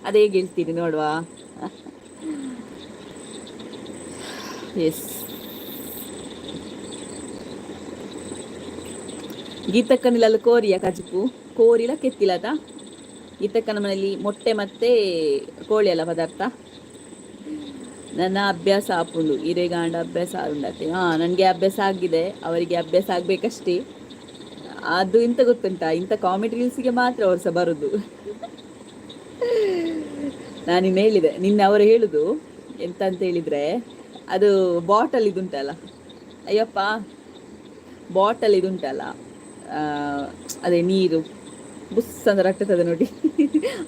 ಅದೇ ಹೇಳ್ತೀನಿ ನೋಡುವ. S, ಗೀತಕ್ಕನಿಲ್ಲ Korea ಕಜುಪು ಕೋರಿಲ ಕೆತ್ತಿಲ್ಲದ. ಗೀತಕ್ಕನ ಮನೆಯಲ್ಲಿ ಮೊಟ್ಟೆ ಮತ್ತೆ ಕೋಳಿ ಅಲ್ಲ ಪದಾರ್ಥ. ನನ್ನ ಅಭ್ಯಾಸ ಆಪುಂಡು ಹಿರೇಗಾಂಡ ಅಭ್ಯಾಸ ಉಂಡತ್ತೆ. ನನಗೆ ಅಭ್ಯಾಸ ಆಗಿದೆ, ಅವರಿಗೆ ಅಭ್ಯಾಸ ಆಗಬೇಕಷ್ಟೇ. ಅದು ಇಂಥ ಗೊತ್ತುಂಟಾ, ಇಂಥ ಕಾಮಿಡಿ ರೀಲ್ಸಿಗೆ ಮಾತ್ರ ಅವ್ರು ಸಹ ಬರೋದು. ನಾನಿನ್ನು ಹೇಳಿದೆ, ನಿನ್ನೆ ಅವರು ಹೇಳುದು ಎಂತ ಅಂತ ಹೇಳಿದರೆ, ಅದು ಬಾಟಲ್ ಇದುಂಟಲ್ಲ, ಅಯ್ಯಪ್ಪ ಬಾಟಲ್ ಇದುಂಟಲ್ಲ, ಅದೇ ನೀರು ಬುಸ್ ಅಂತ ರಟ್ಟತದೆ ನೋಡಿ,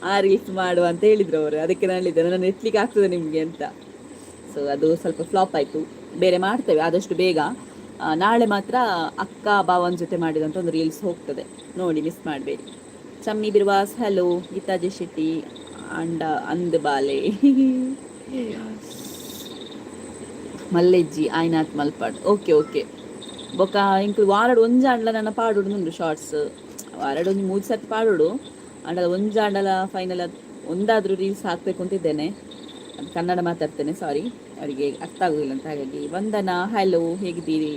ಆ ರೀಲ್ಸ್ ಮಾಡುವ ಅಂತ ಹೇಳಿದ್ರು ಅವರು. ಅದಕ್ಕೆ ನಾನು ಹೇಳಿದ್ದೆ ನಾನು ಎತ್ತಲಿಕ್ಕೆ ಆಗ್ತದೆ ನಿಮಗೆ ಅಂತ. ಸೊ ಅದು ಸ್ವಲ್ಪ ಫ್ಲಾಪ್ ಆಯಿತು. ಬೇರೆ ಮಾಡ್ತೇವೆ ಆದಷ್ಟು ಬೇಗ. ನಾಳೆ ಮಾತ್ರ ಅಕ್ಕ ಭಾವನ ಜೊತೆ ಮಾಡಿದಂಥ ಒಂದು ರೀಲ್ಸ್ ಹೋಗ್ತದೆ, ನೋಡಿ ಮಿಸ್ ಮಾಡಬೇಡಿ. ಚಮ್ಮಿ ಬಿರ್ವಾಸ್, ಹಲೋ. ಗೀತಾಜಿ ಶೆಟ್ಟಿ, ಅಂಡ ಅಂದ್ ಬಾಲೆ. ಮಲ್ಲೆಜ್ಜಿ ಆಯ್ನಾಥ್ ಮಲ್ಪಾಡ್, ಓಕೆ ಓಕೆ. ಬೊಕ್ಕ ಇಂಕ್ ವಾರಡು ಒಂಜಾಂಡ್ಲ ನನ್ನ ಪಾಡೋಡು ನುಂಡು ಶಾರ್ಟ್ಸ್, ವಾರಡು ಒಂದು 3 ಸರ್ತಿ ಪಾಡೋಡು ಅಂಡಲ ಒಂಜಾಂಡಲ ಫೈನಲ್ ಒಂದಾದರೂ ರೀಲ್ಸ್ ಹಾಕಬೇಕು ಅಂತಿದ್ದೇನೆ. ಅದು ಕನ್ನಡ ಮಾತಾಡ್ತೇನೆ, ಸಾರಿ, ಅವರಿಗೆ ಅರ್ಥ ಆಗೋದಿಲ್ಲ ಅಂತ. ಹಾಗಾಗಿ ವಂದನಾ, ಹಲೋ, ಹೇಗಿದ್ದೀರಿ?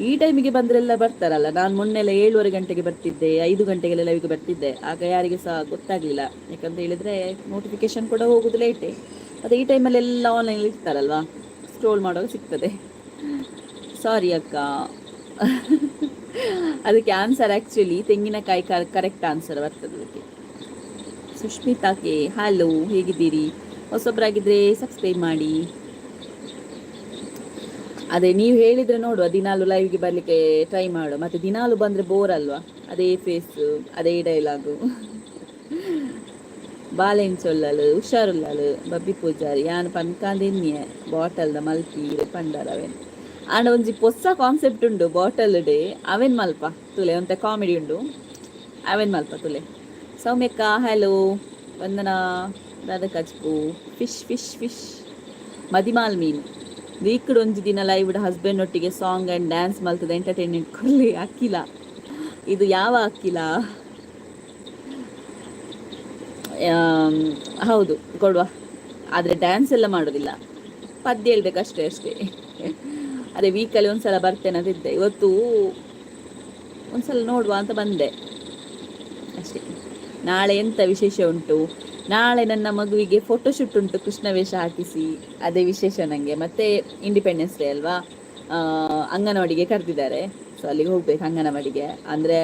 ಈ ಟೈಮಿಗೆ ಬಂದರೆಲ್ಲ ಬರ್ತಾರಲ್ಲ. ನಾನು ಮೊನ್ನೆಲ್ಲ 7:30 ಗಂಟೆಗೆ ಬರ್ತಿದ್ದೆ, 5 ಗಂಟೆಗೆಲ್ಲ ಲೈವ್ಗೆ ಬರ್ತಿದ್ದೆ. ಆಗ ಯಾರಿಗೆ ಸಹ ಗೊತ್ತಾಗಲಿಲ್ಲ, ಯಾಕಂತ ಹೇಳಿದರೆ ನೋಟಿಫಿಕೇಶನ್ ಕೂಡ ಹೋಗೋದು ಲೇಟೆ. ಮತ್ತು ಈ ಟೈಮಲ್ಲೆಲ್ಲ ಆನ್ಲೈನ್ ಇರ್ತಾರಲ್ವಾ, ಸ್ಕ್ರೋಲ್ ಮಾಡುವಾಗ ಸಿಗ್ತದೆ. ಸಾರಿ ಅಕ್ಕ. ಅದಕ್ಕೆ ಆನ್ಸರ್ ಆ್ಯಕ್ಚುಲಿ ತೆಂಗಿನಕಾಯಿ ಕರೆಕ್ಟ್ ಆನ್ಸರ್ ಬರ್ತದೆ ಅದಕ್ಕೆ. ಸುಷ್ಮಿತಾಕ್ಕೆ ಹಲೋ, ಹೇಗಿದ್ದೀರಿ? ಹೊಸೊಬ್ಬರಾಗಿದ್ದರೆ ಸಬ್ಸ್ಕ್ರೈಬ್ ಮಾಡಿ. ಅದೇ ನೀವು ಹೇಳಿದರೆ ನೋಡುವ, ದಿನಾಲು ಲೈವ್ಗೆ ಬರಲಿಕ್ಕೆ ಟ್ರೈ ಮಾಡು. ಮತ್ತು ದಿನಾಲು ಬಂದರೆ ಬೋರ್ ಅಲ್ವಾ, ಅದೇ ಫೇಸು ಅದೇ ಡೈಲಾಗು. ಬಾಳೆಂಚೊಲ್ಲಲು ಹುಷಾರುಲ್ಲಲು ಬಬ್ಬಿ ಪೂಜಾರಿ ಯಾನ್ ಪನ್ಕಾಂದಿನ್ಯೆ ಬಾಟಲ್ದ ಮಲ್ಪೀರೆ ಪಂಡರವೆನ್ ಆಂಡ ಒಂಜಿ ಹೊಸ ಕಾನ್ಸೆಪ್ಟ್ ಉಂಡು ಬಾಟಲ್ ಡೇ. ಅವೆನ್ ಮಲ್ಪ ತುಲೆ ಒಂತೆ ಕಾಮಿಡಿ ಉಂಡು, ಅವೆನ್ ಮಲ್ಪ ತುಲೆ. ಸೌಮ್ಯಕ್ಕ ಹಲೋ, ವಂದನಾ, ದಾದ ಕಚ್ಪು. ಫಿಶ್ ಫಿಶ್ ಫಿಶ್ ಮದಿಮಾಲ್ ಮೀನು ವೀಕ್ಡ್ ಒಂಜಿ ದಿನ ಲೈವ್ ಹಸ್ಬೆಂಡ್ ಒಟ್ಟಿಗೆ ಸಾಂಗ್ ಆ್ಯಂಡ್ ಡ್ಯಾನ್ಸ್ ಮಲ್ತದ ಎಂಟರ್ಟೈನ್ಮೆಂಟ್ ಕೊಲ್ಲಿ. ಅಕ್ಕಿಲ, ಇದು ಯಾವ ಅಕ್ಕಿಲ? ಹೌದು ಕೊಡುವ, ಆದರೆ ಡ್ಯಾನ್ಸ್ ಎಲ್ಲ ಮಾಡೋದಿಲ್ಲ, ಪದ್ಯ ಹೇಳ್ಬೇಕಷ್ಟೇ ಅಷ್ಟೇ. ಅದೇ ವೀಕಲ್ಲಿ ಒಂದ್ಸಲ ಬರ್ತೇನೆ ಅಂತಿದ್ದೆ, ಇವತ್ತು ಒಂದ್ಸಲ ನೋಡುವ ಅಂತ ಬಂದೆ ಅಷ್ಟೇ. ನಾಳೆ ಎಂಥ ವಿಶೇಷ ಉಂಟು? ನಾಳೆ ನನ್ನ ಮಗುವಿಗೆ ಫೋಟೋಶೂಟ್ ಉಂಟು, ಕೃಷ್ಣ ವೇಷ ಹಾಕಿಸಿ, ಅದೇ ವಿಶೇಷ ನನಗೆ. ಮತ್ತು ಇಂಡಿಪೆಂಡೆನ್ಸ್ ಡೇ ಅಲ್ವಾ, ಅಂಗನವಾಡಿಗೆ ಕರೆದಿದ್ದಾರೆ. ಸೊ ಅಲ್ಲಿಗೆ ಹೋಗ್ಬೇಕು ಅಂಗನವಾಡಿಗೆ. ಅಂದರೆ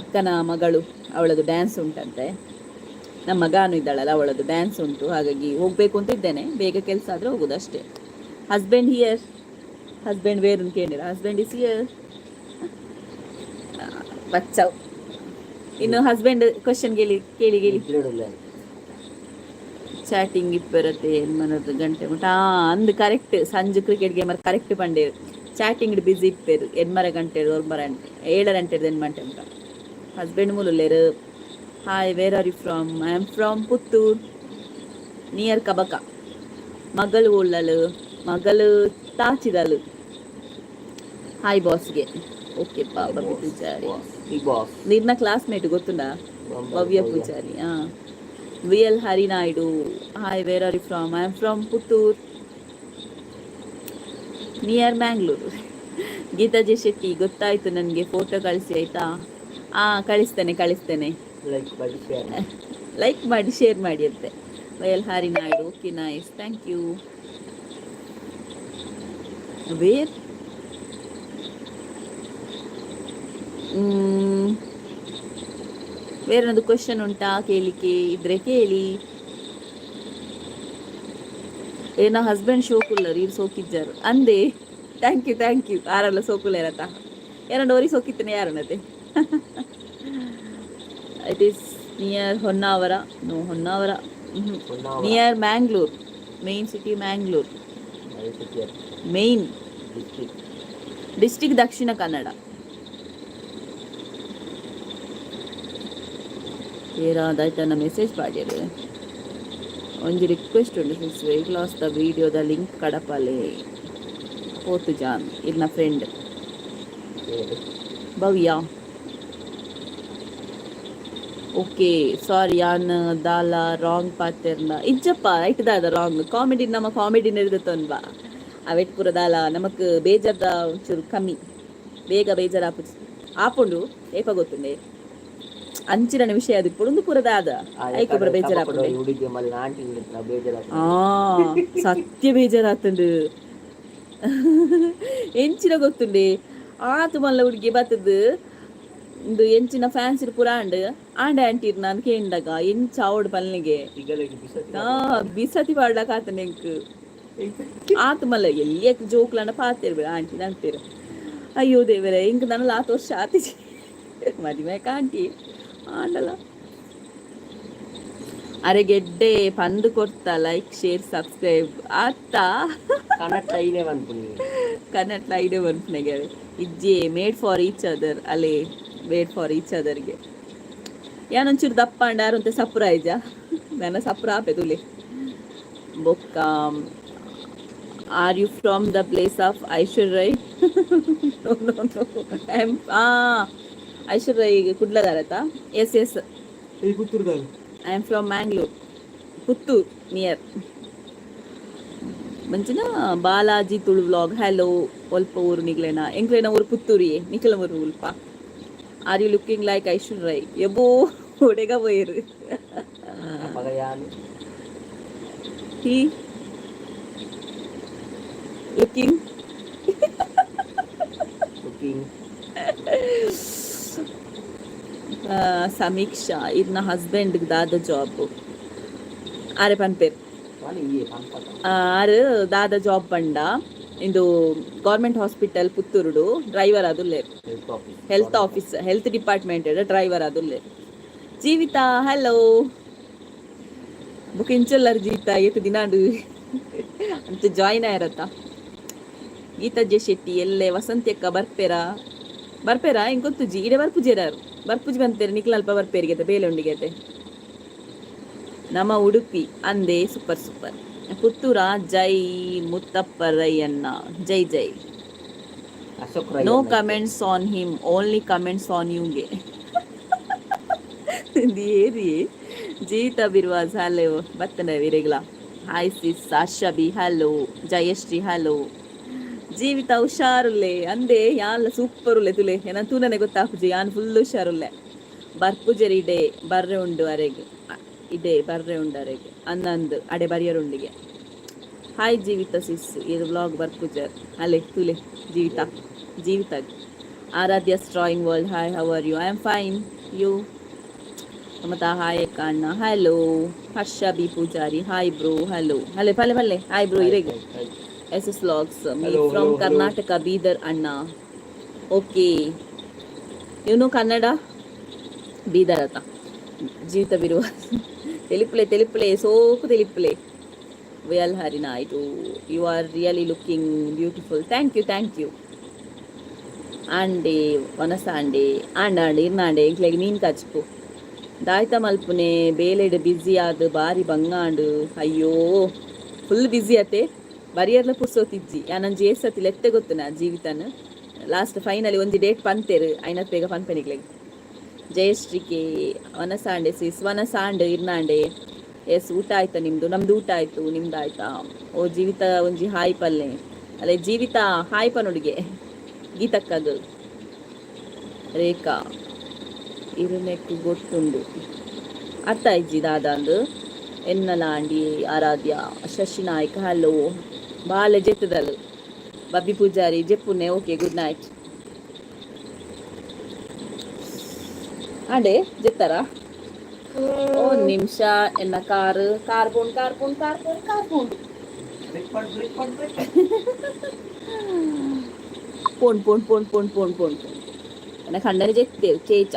ಅಕ್ಕನ ಮಗಳು ಅವಳದು ಡ್ಯಾನ್ಸ್ ಉಂಟಂತೆ, ನಮ್ಮ ಮಗಾನು ಇದ್ದಾಳಲ್ಲ ಅವಳದು ಡ್ಯಾನ್ಸ್ ಉಂಟು, ಹಾಗಾಗಿ ಹೋಗಬೇಕು ಅಂತ ಇದ್ದೇನೆ. ಬೇಗ ಕೆಲಸ ಆದರೆ ಹೋಗೋದು ಅಷ್ಟೇ. ಹಸ್ಬೆಂಡ್ ಹಿಯರ್, ಹಸ್ಬೆಂಡ್ ವೇರ್ ಕೇಳಿರ, ಹಸ್ಬೆಂಡ್ ಇಸ್ ಹಿಯರ್. ಬಚ್ಚವ್ ಇನ್ನು ಹಸ್ಬೆಂಡ್ ಕ್ವಶನ್ ಕೇಳಿ ಕೇಳಿ ಕೇಳಿ. ಚಾಟಿಂಗ್ ಇಪ್ಪರತ್ತೆ ಮನದ ಗಂಟೆ ಮುಟ ಅಂದು ಕರೆಕ್ಟ್ ಸಂಜೆ ಕ್ರಿಕೆಟ್ ಗೇಮರ್ ಕರೆಕ್ಟ್ ಪಂಡೇರು ಚಾಟಿಂಗ್ ಬಿಸಿ ಇಪ್ಪೇರು ಎನ್ಮರ ಗಂಟೆ ಒರ್ಮರ ಗಂಟೆ 7 ಗಂಟೆ ಎನ್ಮಂಟೆ ಉಂಟ. ಹಸ್ಬೆಂಡ್ ಮೂಲಲೇರು. Hi, where are you from? I am from Puttur near Kabaka. ಮಗಳು ಉಳ್ಳಲು, ಮಗಳು ತಾಚಿದಲು. ಹಾಯ್ ಬಾಸ್ಗೆ. ಓಕೆ ಬಬ್ಬಿ ಪೂಜಾರಿ ನಿನ್ನ ಕ್ಲಾಸ್ಮೇಟ್ ಗೊತ್ತುಂಡ, Bhavya Poojary. V L Harinaidu. Hi, where are you from? I am from Puttur near Mangalore. Geethaji Shetty, ಗೊತ್ತಾಯ್ತು ನನಗೆ, ಫೋಟೋ ಕಳಿಸಿ ಆಯ್ತಾ? ಕಳಿಸ್ತೇನೆ. ಲೈಕ್ ಮಾಡಿ ಶೇರ್ ಮಾಡಿ ಅಂತೆ. V L Harinaidu. Okay, nice, thank you. ವೇರ್ ಬೇರೊಂದು ಕ್ವಶನ್ ಉಂಟಾ ಕೇಳಿಕೆ ಇದ್ರೆ ಕೇಳಿ. ಏನ ಹಸ್ಬೆಂಡ್ ಸೋಕುಲ್ಲರು ಇವ್ರು ಸೋಕಿಜ್ಜಾರು ಅಂದೆ. Thank you. ಆರಲ್ಲ ಸೋಕುಲ್ಲ ಇರತ್ತ ಎರಡೋರಿ ಸೋಕಿತ್ತನೆ ಯಾರನ್ನತೆ. It is near Honnavara. No, Honnavara near Mangalore. Main city Mangalore. Main district Dakshina Kannada. ಏರಾದಾಯ್ತನ್ನ ಮೆಸೇಜ್ ಮಾಡಿರಿ. ಒಂದು ರಿಕ್ವೆಸ್ಟ್ ಉಂಟು ಸಿನ್ಸ್ ವೆಯ್ಟ್ ಲಾಸ್ ದ ವಿಡಿಯೋದ ಲಿಂಕ್ ಕಡಪಲೆ ಪೋತು ಜಾನ್ ಇನ್ನ ಫ್ರೆಂಡ್ ಭವ್ಯ. ಓಕೆ, ಸಾರಿ ಯಾನ್ ದಾಲ ರಾಂಗ್ ಪಾತೆರ್ನ ಇಜ್ಜಪ್ಪ ಐಟ್ ದಾದ ರಾಂಗ್ ಕಾಮಿಡಿ ನಮ್ಮ ಕಾಮಿಡಿ ನಡೆದತ್ತನ್ಬಾ ಅವೆಟ್ ಪುರ ದಾಲ ನಮಕ್ ಬೇಜಾರ್ದ ಒಂಚೂರು ಕಮ್ಮಿ ಬೇಗ ಬೇಜಾರು ಆಪುಂಡು ಏಪ ಗೊತ್ತುಂಡೆ ಅಂಚಿನ ವಿಷಯ ಅದು ಪುಡುಂದು ಪುರದಾದ ಐಕೊಬ್ಬರ ಬೇಜಾರಾಪುಂಡೆ. ಸತ್ಯ ಬೇಜಾರಾತಂಡು ಎಂಚಿನ ಗೊತ್ತುಂಡೆ ಆತು ಮಲ್ಲ ಹುಡುಗಿ ಬತ್ತದು ಒಂದು ಎಂಚಿನ ಫ್ಯಾನ್ಸಿ ಪುರ ಆಂಡ ಆಂಟಿರ್ ನಾನು ಕೇಂಡಾಗ ಎಂಚ ಅವಡು ಪಲ್ನಿಗೆ ಬಿಸತಿ ಪಾಡ್ಲಕ್ ಆತನ ಎಂಕ್ ಆತು ಮಲ್ಲ ಎಲ್ಲಿ ಜೋಕ್ಲಂಡ ಪಾತಿರ್ಬೇಡ ಆಂಟಿ ಅಂತೀರ. ಅಯ್ಯೋ ದೇವರೇ, ಇಂಕ ನನಲ್ಲ 10 ವರ್ಷ ಆತಿ ಮದಿಮೆಕ ಆಂಟಿ ಆಂಡಲ. ಅರೆಗೆಡ್ಡೆ ಪಂದು ಕೊಡ್ತಾ ಲೈಕ್ ಶೇರ್ ಸಬ್ಸ್ಕ್ರೈಬ್ ಆತ ಕನ್ನಡ ಐಡೆ ಬಂದ್ನೆಗೆ ಇಜ್ಜೆ ಮೇಡ್ ಫಾರ್ ಈಚ್ ಅದರ್ ಅಲೆ ವೇಟ್ ಫಾರ್ ಈಚ್ ಅದರ್ಗೆ ಯಾನೊಂಚೂರು ದಪ್ಪ ಅಂಡಾರು ಅಂತ ಸಪ್ರೈಜ ನನ್ನ ಸಪ್ರ ಆಪೆ ತುಲೆ ಬೊಕ್ಕ. Are you from the place of Aishwarya Rai? Aishwarya Rai ಕುಡ್ಲದಾರತ? Yes I am from Mangalore, Puttur near. ಮಂಚಿನ ಬಾಲಾಜಿ ತುಳು ವ್ಲಾಗ್. ಹಲೋ, ಒಲ್ಪ ಊರು ಎಂಕ್ಲೇನ ಊರು ಪುತ್ತೂರಿಯೇ ನಿಖಲ ಊರು ಉಲ್ಪ. Are you looking like Aishwarya Rai? ಎಬೋ ಒಡೆಗ ಪೋಯಿರು. ಹಿ ಲುಕಿಂಗ್ ಸಮೀಕ್ಷಾ ಇದ್ನ ಹಸ್ಬೆಂಡ್ ದಾದ ಜಾಬ್ ಆರೆ ಪನ್ಪೇರ್ ಆರು ದಾದ ಜಾಬ್ ಪಂಡ ಇಂದು ಗೌರ್ಮೆಂಟ್ ಹಾಸ್ಪಿಟಲ್ ಪುತ್ತೂರುಡು ಡ್ರೈವರ್ ಅದುಲ್ಲೇರು. Health office health department driver ಅದುಲ್ಲೇರು. ಜೀವಿತ ಹಲೋ ಬುಕ್ ಇಂಚಲ್ಲರ್ ಜೀವಿತ ಎತ್ತು ದಿನಾಡು ಅಂತ ಜಾಯಿನ್ ಆಯಿರತ್ತ. ಗೀತಾಜೆ ಶೆಟ್ಟಿ ಎಲ್ಲೆ ವಸಂತ್ಯಕ್ಕ ಬರ್ಪೇರಾ ಹಿಂಗೆ ಗೊತ್ತುಜಿ ಇಡೆ ಬರ್ಪುಜೇರಾರು ಬರ್ಪುಜಿ ಬಂತೇರೆ ನಿಕ್ಲಲ್ಪ ಬರ್ಪೇರಿಗೆ ಬೇಲೆ ಉಂಡಿಗೆ ನಮ್ಮ ಉಡುಪಿ ಅಂದೆ ಸೂಪರ್. ಪುತ್ತೂರ ಜೈ ಮುತ್ತಪ್ಪರಯ್ಯಣ್ಣ ಜೈ. No comments on him, only comments on ಯುಗೆ. ಏರಿ ಜೀವಿತ ಬಿರ್ವಾಜ್ ಹಲೋ ಬತ್ತನ ವಿರೆಗ್ಲಾ. Hi sis Ashabi hello, Jayashree hello. Jeevitha ಹುಷಾರುಲ್ಲೆ ಅಂದೆ ಯಾನ್ಲ ಸೂಪರ್ ಉಲ್ಲೆ ತುಲೆ ಏನ ತೂನನೆ ಗೊತ್ತಾಪುಜಿ ಯಾನ್ ಫುಲ್ ಹುಷಾರುಲ್ಲೆ. ಬರ್ಪುಜರಿ ಇಡೆ ಬರ್ರೆ ಉಂಡು ಅರೆಗೆ ಅನ್ನಂದು ಅಡೆ ಬರಿಯರುಂಡಿಗೆ. ಹಾಯ್ ಜೀವಿತ ಸಿಸ್ ಇದು ವ್ಲಾಗ್ ಬರ್ಪುಜರ್ ಅಲೆ ತುಲೆ Jeevitha Aaradhya's drawing world, hi, how are you? I am fine, you? Mamatha hi ಅಕ್ಕ ಅಣ್ಣ, hello. Harsha B Poojary, hi bro, hello. Hello ಪಲ್ಲೆ ಪಲ್ಲೆ, ಹಾಯ್ ಬ್ರೋ. ಇರೆಗೆ S S logs, me from Karnataka, Bidar ಅಣ್ಣ. ಓಕೆ, ಇವನು ಕನ್ನಡ ಬೀದರ್ ಆತ ಜೀವಿತ ಬಿರುವ ತೆಲಿಪ್ಲೆ ಸೋಕು ತೆಲಿಪ್ಲೆ. ವೆಲ್ ಹರಿನಾ, ಇದು you are really looking beautiful. Thank you. ಆಂಡೆ ವನಸ ಆಂಡೆ ಇರ್ನಾಂಡೆ ಇಂಕ್ಲೆಗ್ ಮೀನು ಕಚ್ಪು ದಾಯ್ತ ಮಲ್ಪುನೆ ಬೇಲೆಡ್ ಬ್ಯುಸಿ ಆದ್ ಬಾರಿ ಬಂಗಾಂಡು. ಅಯ್ಯೋ ಫುಲ್ ಬ್ಯುಸಿ ಆತೆ, ಬರಿಯರ್ಲ ಪುರ್ಸೋತಿಜ್ಜಿ ಯಾನಂಜಿ ಏಸತಿ ಲೆತ್ತೆ ಗೊತ್ತುನ ಜೀವಿತನ ಲಾಸ್ಟ್ ಫೈನಲಿ ಒಂಜಿ ಡೇಟ್ ಪಂತೇರು ಐನತ್ ಬೇಗ ಪನ್ಪೆನಿಗ್ಲೆಗ್. ಜಯಶ್ರೀಕೆ ವನಸಾಂಡೆ ಸಿಸ್ ವನಸಾಂಡ್ ಇರ್ನಾಂಡೆ. ಎಸ್, ಊಟ ಆಯ್ತಾ ನಿಮ್ದು? ನಮ್ದು ಊಟ ಆಯ್ತು, ನಿಮ್ದು ಆಯ್ತಾ? ಓ ಜೀವಿತ ಒಂಜಿ ಹಾಯ್ ಪಲ್ಲೆ ಅಲ್ಲೇ ಜೀವಿತ ಹಾಯ್ ಪನುಡಿಗೆ ಗೀತಕ್ಕದು. ರೇಖಾ ಇರುನೆಕ್ಕು ಗೊತ್ತುಂಡು ಅರ್ಥ ಇಜ್ಜಿ ದಾದಂದು ಎನ್ನಲಾಂಡಿ. ಆರಾಧ್ಯ ಶಶಿನಾಯ್ಕ, ಹಲೋ. ಬಾಳೆ ಜೆತ್ತದಲು ಬಬ್ಬಿ ಪೂಜಾರಿ ಜೆಪ್ಪುನೆ. Okay, good night. ಆಂಡೆ ಜೆತ್ತಾರ ಒಂದ್ ನಿಮಿಷ. ಎನ್ನ ಕಾರ್ ಪೋಣ್ ಎನ್ನ ಖಂಡನೆ ಜೆತ್ತೇವು ಚೇಚ.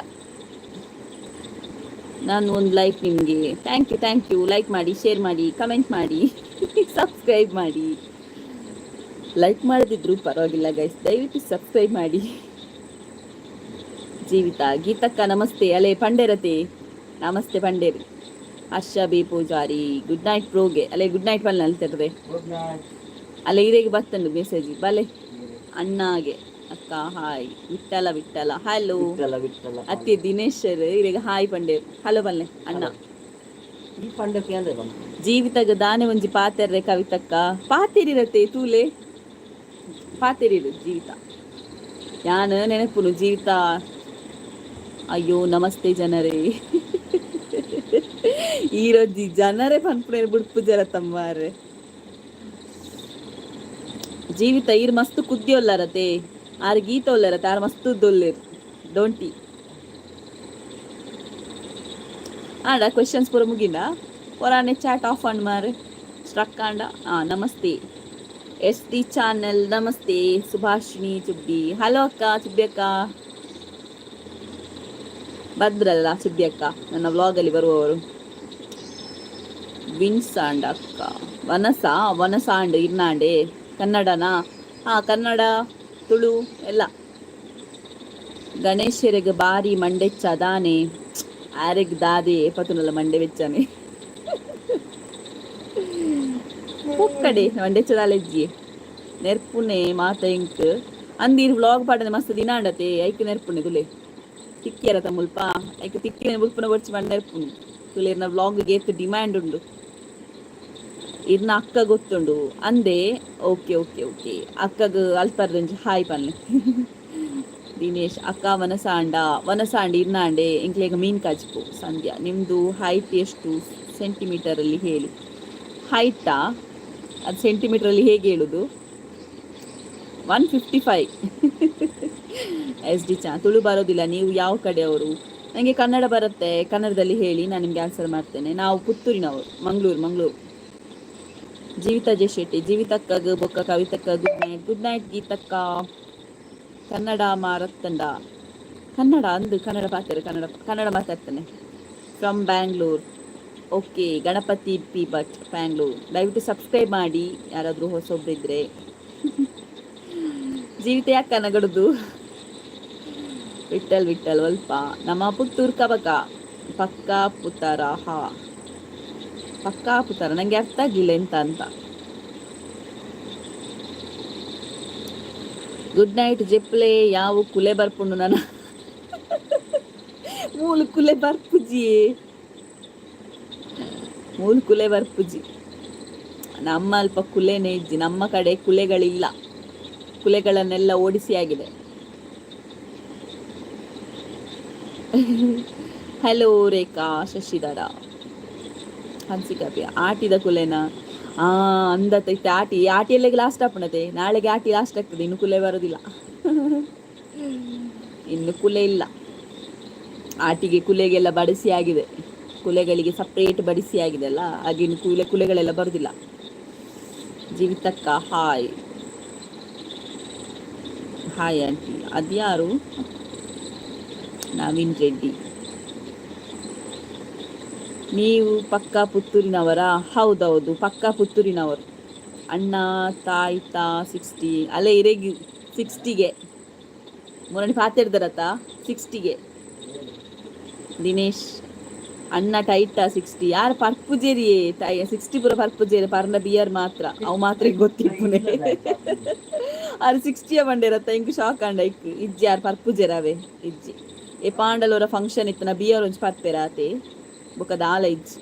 ನಾನು ಒಂದು ಲೈಕ್ ನಿಮಗೆ. Thank you. ಲೈಕ್ ಮಾಡಿ, ಶೇರ್ ಮಾಡಿ, ಕಮೆಂಟ್ ಮಾಡಿ, ಸಬ್ಸ್ಕ್ರೈಬ್ ಮಾಡಿ. ಲೈಕ್ ಮಾಡದಿದ್ರು ಪರವಾಗಿಲ್ಲ ಗೈಸ್, ದಯವಿಟ್ಟು ಸಬ್ಸ್ಕ್ರೈಬ್ ಮಾಡಿ. ಜೀವಿತ ಗೀತಕ್ಕ ನಮಸ್ತೆ. ಅಲೆ ಪಂಡೇರತೆ ನಮಸ್ತೆ ಪಂಡೇರಿ. ಹರ್ಷ ಬಿ ಪೂಜಾರಿ ಗುಡ್ ನೈಟ್ ಪ್ರೋಗೆ. ಅಲೆ ಗುಡ್ ನೈಟ್ ಬಲ್ಲ ಅಲ್ತಿರ್ದೆ ಅಲೆ ಇರೇಗೆ ಬರ್ತಂಡು ಮೆಸೇಜ್ ಬಲೆ ಅಣ್ಣಾಗೆ. ಅಕ್ಕ ಹಾಯ್. ವಿಠಲ ಹಲೋ. ಅತ್ತೆ ದಿನೇಶ್ ಇರೇಗ ಹಾಯ್ ಪಂಡೇರು. ಹಲೋ ಬಲ್ಲೆ ಅಣ್ಣ. ಜೀವಿತಗ ದಾನೆ ಒಂಜಿ ಪಾತೆರ್ರೆ ಕವಿತಕ್ಕ ಪಾತೆರಿರತ್ತೆ ತೂಲೆ ಪಾತೆರಿರು ಜೀವಿತ ಯಾನ್ ನೆನಪುನು ಜೀವಿತ. ಅಯ್ಯೋ ನಮಸ್ತೆ ಜನರೇ. ಈರೋಜಿ ಜನರೇ ಪನ್ಪುನ ಬುಡ್ಪು ಜರ ತಮ್ಮಾರೆ. ಜೀವಿತ ಈರ್ ಮಸ್ತ್ ಕುದ್ದಿ ಒಲ್ಲಾರತೆ ಆರ್ ಗೀತ ಒಲ್ಲಾರತೆ ಆರ್ ಮಸ್ತ್ ದೊಲ್ಲೇರು ಡೋಂಟಿ ಆಂಡ ಕ್ವೆಶನ್ಸ್ ಪೂರ ಮುಗಿನ ಪೊರಾನೆ ಚಾಟ್ ಆಫ್ ಅಂಡ್ ಮಾರೆ ಸ್ಟ್ರಕ್ ಆಂಡ. ನಮಸ್ತೆ ಎಸ್ ಟಿ ಚಾನೆಲ್ ನಮಸ್ತೆ. ಸುಭಾಷಿಣಿ ಚುಬ್ಬಿ ಹಲೋ ಅಕ್ಕ. ಚುಬ್ಬಿ ಅಕ್ಕ ಭದ್ರಲ್ಲ ಚುಬ್ಬಿ ಅಕ್ಕ ನನ್ನ ವ್ಲಾಗಲ್ಲಿ ಬರುವವರು. ವಿನ್ಸಾಂಡ್ ಅಕ್ಕ. ವನಸಾಂಡ್ ಇರ್ನಾಂಡೆ ಕನ್ನಡನಾ? ಕನ್ನಡ ತುಳು ಎಲ್ಲ. ಗಣೇಶರಿಗೆ ಬಾರಿ ಮಂಡೆಚ್ಚ ದಾನೆ ಆರೆಗ್ ದಾದೆ ಪತುನಲ್ಲ ಮಂಡೆ ವೆಚ್ಚನೆ ಪುಕ್ಕಡೆ ಮಂಡೆಚ್ಚ ದಾಲೆಜ್ಜಿ ನೆರ್ಪುನೆ ಮಾತ ಇಂಕ್ ಅಂದಿರ್ ವ್ಲಾಗ್ ಪಾಡನೆ ಮಸ್ತ್ ದಿನ ಅಂಡತೆ ಐಕ್ ನೆರ್ಪುನೆ ತುಲೆ ತಿಕ್ಕಿಯರ ಮುಲ್ಪ ಐಕ್ ತಿಕ್ಕಿನ ಬುಲ್ಪುನ ಬರ್ಚಿ ಮಂಡ ನೆರ್ಪುನೆ ತುಲೇರ್ನ ವ್ಲಾಗ್ ಏತ್ ಡಿಮ್ಯಾಂಡ್ ಉಂಡು. ಇರ್ನ ಅಕ್ಕ ಗೊತ್ತುಂಡು ಅಂದೆ. ಓಕೆ ಅಕ್ಕಗ ಅಲ್ಪರ್ದಂಜಿ ಹಾಯ್ ಪನ್ಲೆ. ದಿನೇಶ್ ಅಕ್ಕ ವನಸಾಂಡಿ ಇರ್ನಾಂಡೆ ಇಂಕ್ಲೇಗ ಮೀನ್ ಕಾಜ್ಪು. ಸಂಧ್ಯಾ ನಿಮ್ದು ಹೈಟ್ ಎಷ್ಟು ಸೆಂಟಿಮೀಟರಲ್ಲಿ ಹೇಳಿ. ಹೈಟಾ ಅದು ಸೆಂಟಿಮೀಟರಲ್ಲಿ ಹೇಗೆ ಹೇಳುದು? 155. ಎಸ್ ಡಿ ತುಳು ಬರೋದಿಲ್ಲ. ನೀವು ಯಾವ ಕಡೆಯವರು? ನನಗೆ ಕನ್ನಡ ಬರುತ್ತೆ, ಕನ್ನಡದಲ್ಲಿ ಹೇಳಿ, ನಾನು ನಿಮ್ಗೆ ಆನ್ಸರ್ ಮಾಡ್ತೇನೆ. ನಾವು ಪುತ್ತೂರಿನವರು, ಮಂಗಳೂರು. ಜೀವಿತ ಜೆ ಶೆಟ್ಟಿ ಜೀವಿತಕ್ಕ ಬೊಕ್ಕ ಕವಿತಕ್ಕ ಗುಡ್ ನೈಟ್ ಗೀತಕ್ಕ. ಕನ್ನಡ ಮಾರತ್ತಂಡ ಕನ್ನಡ ಅಂದು ಕನ್ನಡ ಪಾತ್ರೆ ಕನ್ನಡ ಮಾತಾಡ್ತಾನೆ. From Bangalore. Okay, Ganapati P Bhat Bangalore. ದಯವಿಟ್ಟು ಸಬ್ಸ್ಕ್ರೈಬ್ ಮಾಡಿ ಯಾರಾದರೂ ಹೊಸೊಬ್ರಿದ್ರೆ. ಜೀವಿತ ಯಾಕ ನಗಡುದು? ವಿಠಲ್ ವಲ್ಪ ನಮ್ಮ ಪುತ್ತೂರು ಕಬಕ ಪಕ್ಕಾ ಪುತ್ತಾರ. ಪಕ್ಕಾ ಪುತ್ತಾರ ನಂಗೆ ಅರ್ಥ ಆಗಿಲ್ಲ ಎಂತ ಅಂತ. ಗುಡ್ ನೈಟ್ ಜೆಪ್ಲೆ ಯಾವ ಕುಲೆ ಬರ್ಪುಂಡು ನನ್ನ ಮೂಲು ಕುಲೆ ಬರ್ಪುಜಿ ನಮ್ಮ ಅಲ್ಪ ಕುಲೆನೇ ಇಜ್ಜಿ. ನಮ್ಮ ಕಡೆ ಕುಲೆಗಳಿಲ್ಲ, ಕುಲೆಗಳನ್ನೆಲ್ಲ ಓಡಿಸಿ ಆಗಿದೆ. ಹಲೋ ರೇಖಾ ಶಶಿಧರ ಹನ್ಸಿಕಾಪಿ ಆಟಿದ ಕುಲೆನ ಅಂದತೈತೆ. ಆಟಿಯಲ್ಲಿಗೆ ಲಾಸ್ಟ್ ಆಪಣತೆ, ನಾಳೆಗೆ ಆಟಿ ಲಾಸ್ಟ್ ಆಗ್ತದೆ, ಇನ್ನು ಕುಲೆ ಬರೋದಿಲ್ಲ. ಇನ್ನು ಕುಲೆ ಇಲ್ಲ. ಆಟಿಗೆ ಕುಲೆಗೆಲ್ಲ ಬಡಿಸಿ ಆಗಿದೆ, ಕುಲೆಗಳಿಗೆ ಸಪ್ರೇಟ್ ಬಡಿಸಿ ಆಗಿದೆ ಅಲ್ಲ, ಹಾಗೆ ಇನ್ನು ಕುಲೆಗಳೆಲ್ಲ ಬರುದಿಲ್ಲ. ಜೀವಿತಕ್ಕ ಹಾಯ್ ಹಾಯ್ ಆಂಟಿ. ಅದ್ಯಾರು? ನವೀನ್ ರೆಡ್ಡಿ. ನೀವು ಪಕ್ಕಾ ಪುತ್ತೂರಿನವರಾ? ಹೌದೌದು, ಪಕ್ಕಾ ಪುತ್ತೂರಿನವರು. ಅಣ್ಣ ತಾಯ್ತಾ 60 ಅಲ್ಲೇ ಇರೇಗಿ 60ಗೆ ಮುರಣಿ ಪಾತಿರ್ದಾರತ್ತ 60ಗೆ. ದಿನೇಶ್ ಅಣ್ಣ ಟೈಟ 60 ಯಾರು ಪರ್ಪುಜೇರಿ 60 ಪುರ ಪರ್ಪುಜೇರಿ ಪರ್ನ ಬಿಯರ್ ಮಾತ್ರ ಅವು ಮಾತ್ರ ಗೊತ್ತಿಪ್ಪುನೆ ಅದು 60ಯ ಬಂಡಿರತ್ತ ಇಂಕ್ ಶಾಕ್ ಅಂಡ ಇಕ್ ಇಜ್ಜಿ ಯಾರು ಪರ್ಪುಜೇರವೆ ಇಜ್ಜಿ ಏ ಪಾಂಡಲವರ ಫಂಕ್ಷನ್ ಇತ್ತನ ಬಿಯರ್ ಒಂಚು ಪರ್ಪೆರಾತೆ ಬೊಕ್ಕ ದಾಲ ಇಜ್ಜಿ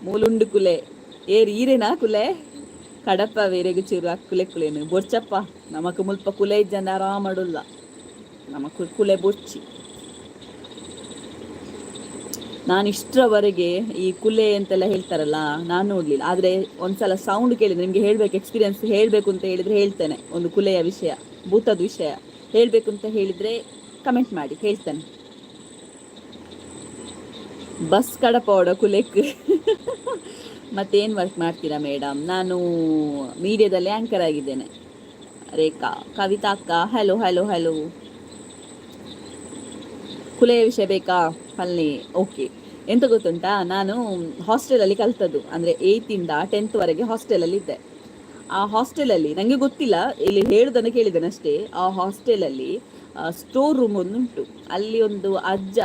ಮೂಲುಂಡು ಕುಲೆ ಏರು ಈರೇನಾ ಕುಲೆ ಕಡಪ ಬೇರೆಗೆ ಚೂರು ಅಕ್ಕುಲೆ ಕುಲೇನು ಬೊರ್ಚಪ್ಪ ನಮಕ್ ಮುಲ್ಪ ಕುಲೆ ಇಜ್ಜಂದ ಆರಾಮಡುಲ್ಲ ನಮಕ್ ಕುಲೆ ಬೊರ್ಚಿ. ನಾನು ಇಷ್ಟರವರೆಗೆ ಈ ಕುಲೆ ಅಂತೆಲ್ಲ ಹೇಳ್ತಾರಲ್ಲ ನಾನು ನೋಡ್ಲಿಲ್ಲ, ಆದ್ರೆ ಒಂದ್ಸಲ ಸೌಂಡ್ ಕೇಳಿದ್ರೆ ನಿಮ್ಗೆ ಹೇಳ್ಬೇಕು, ಎಕ್ಸ್ಪೀರಿಯನ್ಸ್ ಹೇಳ್ಬೇಕು ಅಂತ ಹೇಳಿದ್ರೆ ಹೇಳ್ತೇನೆ. ಒಂದು ಕುಲೆಯ ವಿಷಯ, ಭೂತದ ವಿಷಯ ಹೇಳ್ಬೇಕು ಅಂತ ಹೇಳಿದ್ರೆ ಕಮೆಂಟ್ ಮಾಡಿ ಹೇಳ್ತೇನೆ. ಬಸ್ ಕಡಪೋಡ ಕುಲೆಕ್ ಮತ್ತೇನು ವರ್ಕ್ ಮಾಡ್ತೀರಾ ಮೇಡಮ್? ನಾನು ಮೀಡಿಯಾದಲ್ಲಿ ಆ್ಯಂಕರ್ ಆಗಿದ್ದೇನೆ. ರೇಖಾ. ಕವಿತಾ ಅಕ್ಕ ಹಲೋ ಹಲೋ ಹಲೋ. ಕುಲೆಯ ವಿಷಯ ಬೇಕಾ? ಅಲ್ಲಿ ಓಕೆ. ಎಂತ ಗೊತ್ತುಂಟಾ, ನಾನು ಹಾಸ್ಟೆಲಲ್ಲಿ ಕಲ್ತದ್ದು, ಅಂದರೆ 8th to 10th ವರೆಗೆ ಹಾಸ್ಟೆಲಲ್ಲಿ ಇದ್ದೆ. ಆ ಹಾಸ್ಟೆಲಲ್ಲಿ ನನಗೆ ಗೊತ್ತಿಲ್ಲ, ಇಲ್ಲಿ ಹೇಳುದನ್ನು ಕೇಳಿದ್ದೇನೆ ಅಷ್ಟೇ. ಆ ಹಾಸ್ಟೆಲಲ್ಲಿ ಸ್ಟೋರ್ ರೂಮ್ ಒಂದು ಉಂಟು. ಅಲ್ಲಿ ಒಂದು ಅಜ್ಜ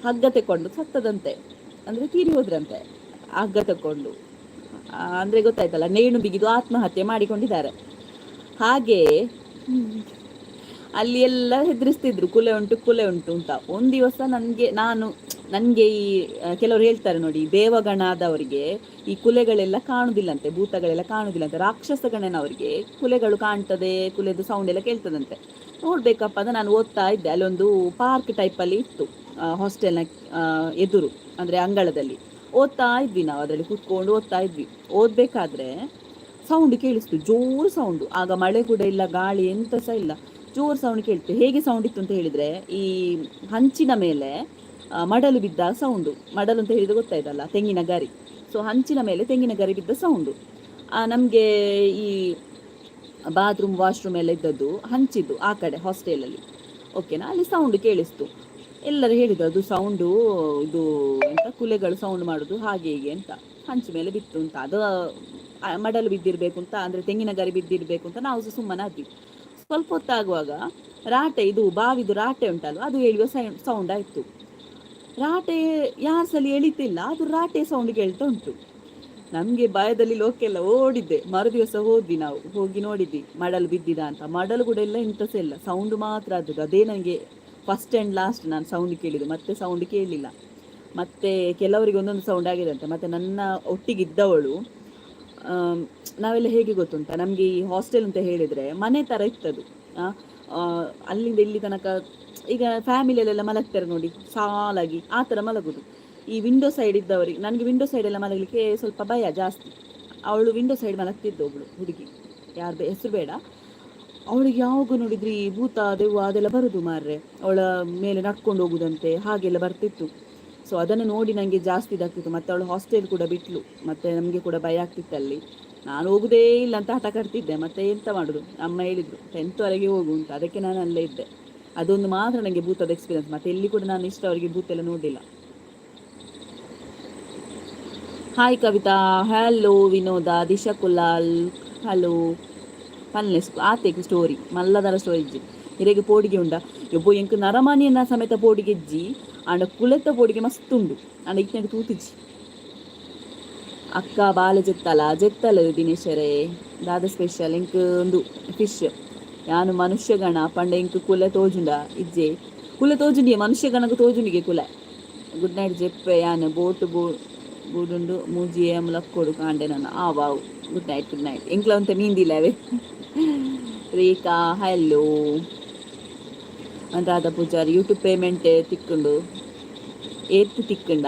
ಹಗ್ಗ ತೆಕ್ಕೊಂಡು ಸತ್ತದಂತೆ, ಅಂದರೆ ತೀರಿ ಹೋದ್ರಂತೆ. ಹಗ್ಗ ತಕ್ಕೊಂಡು ಅಂದರೆ ಗೊತ್ತಾಯ್ತಲ್ಲ, ನೇಣು ಬಿಗಿದು ಆತ್ಮಹತ್ಯೆ ಮಾಡಿಕೊಂಡಿದ್ದಾರೆ. ಹಾಗೆ ಅಲ್ಲಿ ಎಲ್ಲ ಹೆದರಿಸ್ತಿದ್ರು, ಕುಲೆ ಉಂಟು ಕುಲೆ ಉಂಟು ಅಂತ. ಒಂದು ದಿವಸ ನನಗೆ ಈ ಕೆಲವರು ಹೇಳ್ತಾರೆ ನೋಡಿ, ದೇವಗಣದವರಿಗೆ ಈ ಕುಲೆಗಳೆಲ್ಲ ಕಾಣುದಿಲ್ಲಂತೆ, ಭೂತಗಳೆಲ್ಲ ಕಾಣುದಿಲ್ಲಂತೆ. ರಾಕ್ಷಸ ಗಣನವರಿಗೆ ಕುಲೆಗಳು ಕಾಣ್ತದೆ, ಕುಲೆದು ಸೌಂಡ್ ಎಲ್ಲ ಕೇಳ್ತದಂತೆ. ನೋಡ್ಬೇಕಪ್ಪ ಅಂತ ನಾನು ಓದ್ತಾ ಇದ್ದೆ. ಅಲ್ಲೊಂದು ಪಾರ್ಕ್ ಟೈಪಲ್ಲಿ ಇತ್ತು ಹಾಸ್ಟೆಲ್ನ ಎದುರು, ಅಂದರೆ ಅಂಗಳದಲ್ಲಿ. ಓದ್ತಾ ಇದ್ವಿ ನಾವು, ಅದರಲ್ಲಿ ಕೂತ್ಕೊಂಡು ಓದ್ತಾ ಇದ್ವಿ. ಓದಬೇಕಾದ್ರೆ ಸೌಂಡ್ ಕೇಳಿಸ್ತು, ಜೋರು ಸೌಂಡು. ಆಗ ಮಳೆ ಕೂಡ ಇಲ್ಲ, ಗಾಳಿ ಎಂತ ಸಹ ಇಲ್ಲ, ಜೋರು ಸೌಂಡ್ ಕೇಳ್ತು. ಹೇಗೆ ಸೌಂಡ್ ಇತ್ತು ಅಂತ ಹೇಳಿದರೆ, ಈ ಹಂಚಿನ ಮೇಲೆ ಮಡಲು ಬಿದ್ದ ಸೌಂಡು. ಮಡಲು ಅಂತ ಹೇಳಿದ್ರೆ ಗೊತ್ತಾಯ್ತಲ್ಲ, ತೆಂಗಿನ ಗರಿ. ಸೊ ಹಂಚಿನ ಮೇಲೆ ತೆಂಗಿನ ಗರಿ ಬಿದ್ದ ಸೌಂಡು. ನಮಗೆ ಈ ಬಾತ್ರೂಮ್ ವಾಶ್ರೂಮ್ ಎಲ್ಲ ಇದ್ದದ್ದು ಹಂಚಿದ್ದು ಆ ಕಡೆ ಹಾಸ್ಟೆಲಲ್ಲಿ, ಓಕೆನಾ. ಅಲ್ಲಿ ಸೌಂಡ್ ಕೇಳಿಸ್ತು. ಎಲ್ಲರೂ ಹೇಳಿದ್ರು ಅದು ಸೌಂಡು, ಇದು ಎಂತ ಕುಲೆಗಳು ಸೌಂಡ್ ಮಾಡೋದು ಹಾಗೆ ಹೀಗೆ ಅಂತ. ಹಂಚು ಮೇಲೆ ಬಿತ್ತು ಅಂತ, ಅದು ಮಡಲು ಬಿದ್ದಿರಬೇಕು ಅಂತ, ಅಂದರೆ ತೆಂಗಿನ ಗರಿ ಬಿದ್ದಿರಬೇಕು ಅಂತ ನಾವು ಸುಮ್ಮನಾದ್ವಿ. ಸ್ವಲ್ಪ ಹೊತ್ತಾಗುವಾಗ ರಾಟೆ, ಇದು ಬಾವಿದು ರಾಟೆ ಉಂಟಲ್ವ, ಅದು ಎಳೆಯುವ ಸೌಂಡ್ ಆಯಿತು. ರಾಟೆ ಯಾರು ಸಲ ಎಳಿತಿಲ್ಲ, ಅದು ರಾಟೆ ಸೌಂಡ್ ಕೇಳ್ತಾ ಉಂಟು. ನಮಗೆ ಭಯದಲ್ಲಿ ಲೋಕೆಲ್ಲ ಓಡಿದ್ದೆ. ಮರುದಿವಸ ಹೋದ್ವಿ, ನಾವು ಹೋಗಿ ನೋಡಿದ್ವಿ ಮಡಲು ಬಿದ್ದಿದ ಅಂತ. ಮಡಲು ಕೂಡ ಎಲ್ಲ ಇಂಥ ಸಹ ಇಲ್ಲ, ಸೌಂಡ್ ಮಾತ್ರ ಆದದ್ದು. ಅದೇ ನನಗೆ ಫಸ್ಟ್ ಆ್ಯಂಡ್ ಲಾಸ್ಟ್ ನಾನು ಸೌಂಡ್ ಕೇಳಿದ್ದು, ಮತ್ತೆ ಸೌಂಡ್ ಕೇಳಲಿಲ್ಲ. ಮತ್ತು ಕೆಲವರಿಗೆ ಒಂದೊಂದು ಸೌಂಡ್ ಆಗಿದೆ ಅಂತ. ಮತ್ತು ನನ್ನ ಒಟ್ಟಿಗಿದ್ದವಳು, ನಾವೆಲ್ಲ ಹೇಗೆ ಗೊತ್ತುಂಟ, ನಮಗೆ ಈ ಹಾಸ್ಟೆಲ್ ಅಂತ ಹೇಳಿದರೆ ಮನೆ ಥರ ಇತ್ತದು. ಅಲ್ಲಿಂದ ಇಲ್ಲಿ ತನಕ ಈಗ ಫ್ಯಾಮಿಲಿಯಲ್ಲೆಲ್ಲ ಮಲಗ್ತಾರೆ ನೋಡಿ ಸಾಲಾಗಿ, ಆ ಥರ ಮಲಗೋದು. ಈ ವಿಂಡೋ ಸೈಡ್ ಇದ್ದವರಿಗೆ, ನನಗೆ ವಿಂಡೋ ಸೈಡೆಲ್ಲ ಮಲಗಲಿಕ್ಕೆ ಸ್ವಲ್ಪ ಭಯ ಜಾಸ್ತಿ. ಅವಳು ವಿಂಡೋ ಸೈಡ್ ಮಲಗ್ತಿದ್ದ ಒಬ್ಬಳು ಹುಡುಗಿ, ಯಾರು ಹೆಸರು ಬೇಡ. ಅವಳಿಗೆ ಯಾವಾಗ ನೋಡಿದ್ರಿ ಈ ಭೂತ ದೆವ್ವ ಅದೆಲ್ಲ ಬರೋದು ಮಾರ್ರೆ, ಅವಳ ಮೇಲೆ ನಡ್ಕೊಂಡು ಹೋಗುದಂತೆ ಹಾಗೆಲ್ಲ ಬರ್ತಿತ್ತು. ಸೊ ಅದನ್ನು ನೋಡಿ ನನಗೆ ಜಾಸ್ತಿ ಇದಾಗ್ತಿತ್ತು. ಮತ್ತು ಅವಳು ಹಾಸ್ಟೆಲ್ ಕೂಡ ಬಿಟ್ಲು, ಮತ್ತು ನಮಗೆ ಕೂಡ ಭಯ ಆಗ್ತಿತ್ತಲ್ಲಿ. ನಾನು ಹೋಗುದೇ ಇಲ್ಲ ಅಂತ ಹಠ ಕಟ್ತಿದ್ದೆ. ಮತ್ತು ಎಂತ ಮಾಡೋದು, ಅಮ್ಮ ಹೇಳಿದರು 10th ವರೆಗೆ ಹೋಗು ಅಂತ, ಅದಕ್ಕೆ ನಾನು ಅಲ್ಲೇ ಇದ್ದೆ. ಅದೊಂದು ಮಾತ್ರ ನನಗೆ ಭೂತದ ಎಕ್ಸ್ಪೀರಿಯನ್ಸ್. ಮತ್ತು ಎಲ್ಲಿ ಕೂಡ ನಾನು ಇಷ್ಟವರೆಗೆ ಭೂತ ಎಲ್ಲ ನೋಡಿಲ್ಲ. Hi Kavitha, hello Vinoda, Disha Kulal hello. ಪಲ್ಲೆಸ್ ಆತೇಕು ಸ್ಟೋರಿ ಮಲ್ಲದರ ಸ್ಟೋರಿ ಇಜ್ಜಿ ಹಿರೇಗೆ ಪೋಡಿಗೆ ಉಂಡ ಒಬ್ಬ ಎಂಕ್ ನರಮಾನಿಯನ್ನ ಸಮೇತ ಪೋಡಿಗೆ ಇಜ್ಜಿ ಆಂಡ ಕುಳೆತ ಪೋಡಿಗೆ ಮಸ್ತ್ ಉಂಡು. ಆಂಡ ಇತ್ತಂಗೆ ತೂತಿಜ್ಜಿ ಅಕ್ಕ ಬಾಲೆ ಜೆತ್ತಲ ದಿನೇಶರೇ ದಾದ ಸ್ಪೆಷಲ್ ಎಂಕ್ ಒಂದು ಫಿಶ್. ಯಾನು ಮನುಷ್ಯಗಣ ಪಂಡ ಎಂಕ್ ಕುಲೆ ತೋಜುಂಡ ಇಜ್ಜೆ ಕುಲೆ ತೋಜುಂಡಿಯೇ ಮನುಷ್ಯಗಣకు ತೋಜುಂಡಿಗೆ ಕುಲೆ. ಗುಡ್ ನೈಟ್ ಜೆಪ್ಪೆ ಯಾನು ಬೋಟು ಬೂಡುಂಡು ಮೂಜಿ ಮುಲಕ್ಕೋಡು ಕಾಂಡೆ ನನ್ನ wow. Good night good night. ಎಂಕ್ಲ ಅಂತ ಮೀಂದಿಲ್ಲವೇ. Rekha hello. Anuradha Poojary YouTube payment ತಿಕ್ಕೊಂಡು ಏತ್ ತಿಕ್ಕಂಡ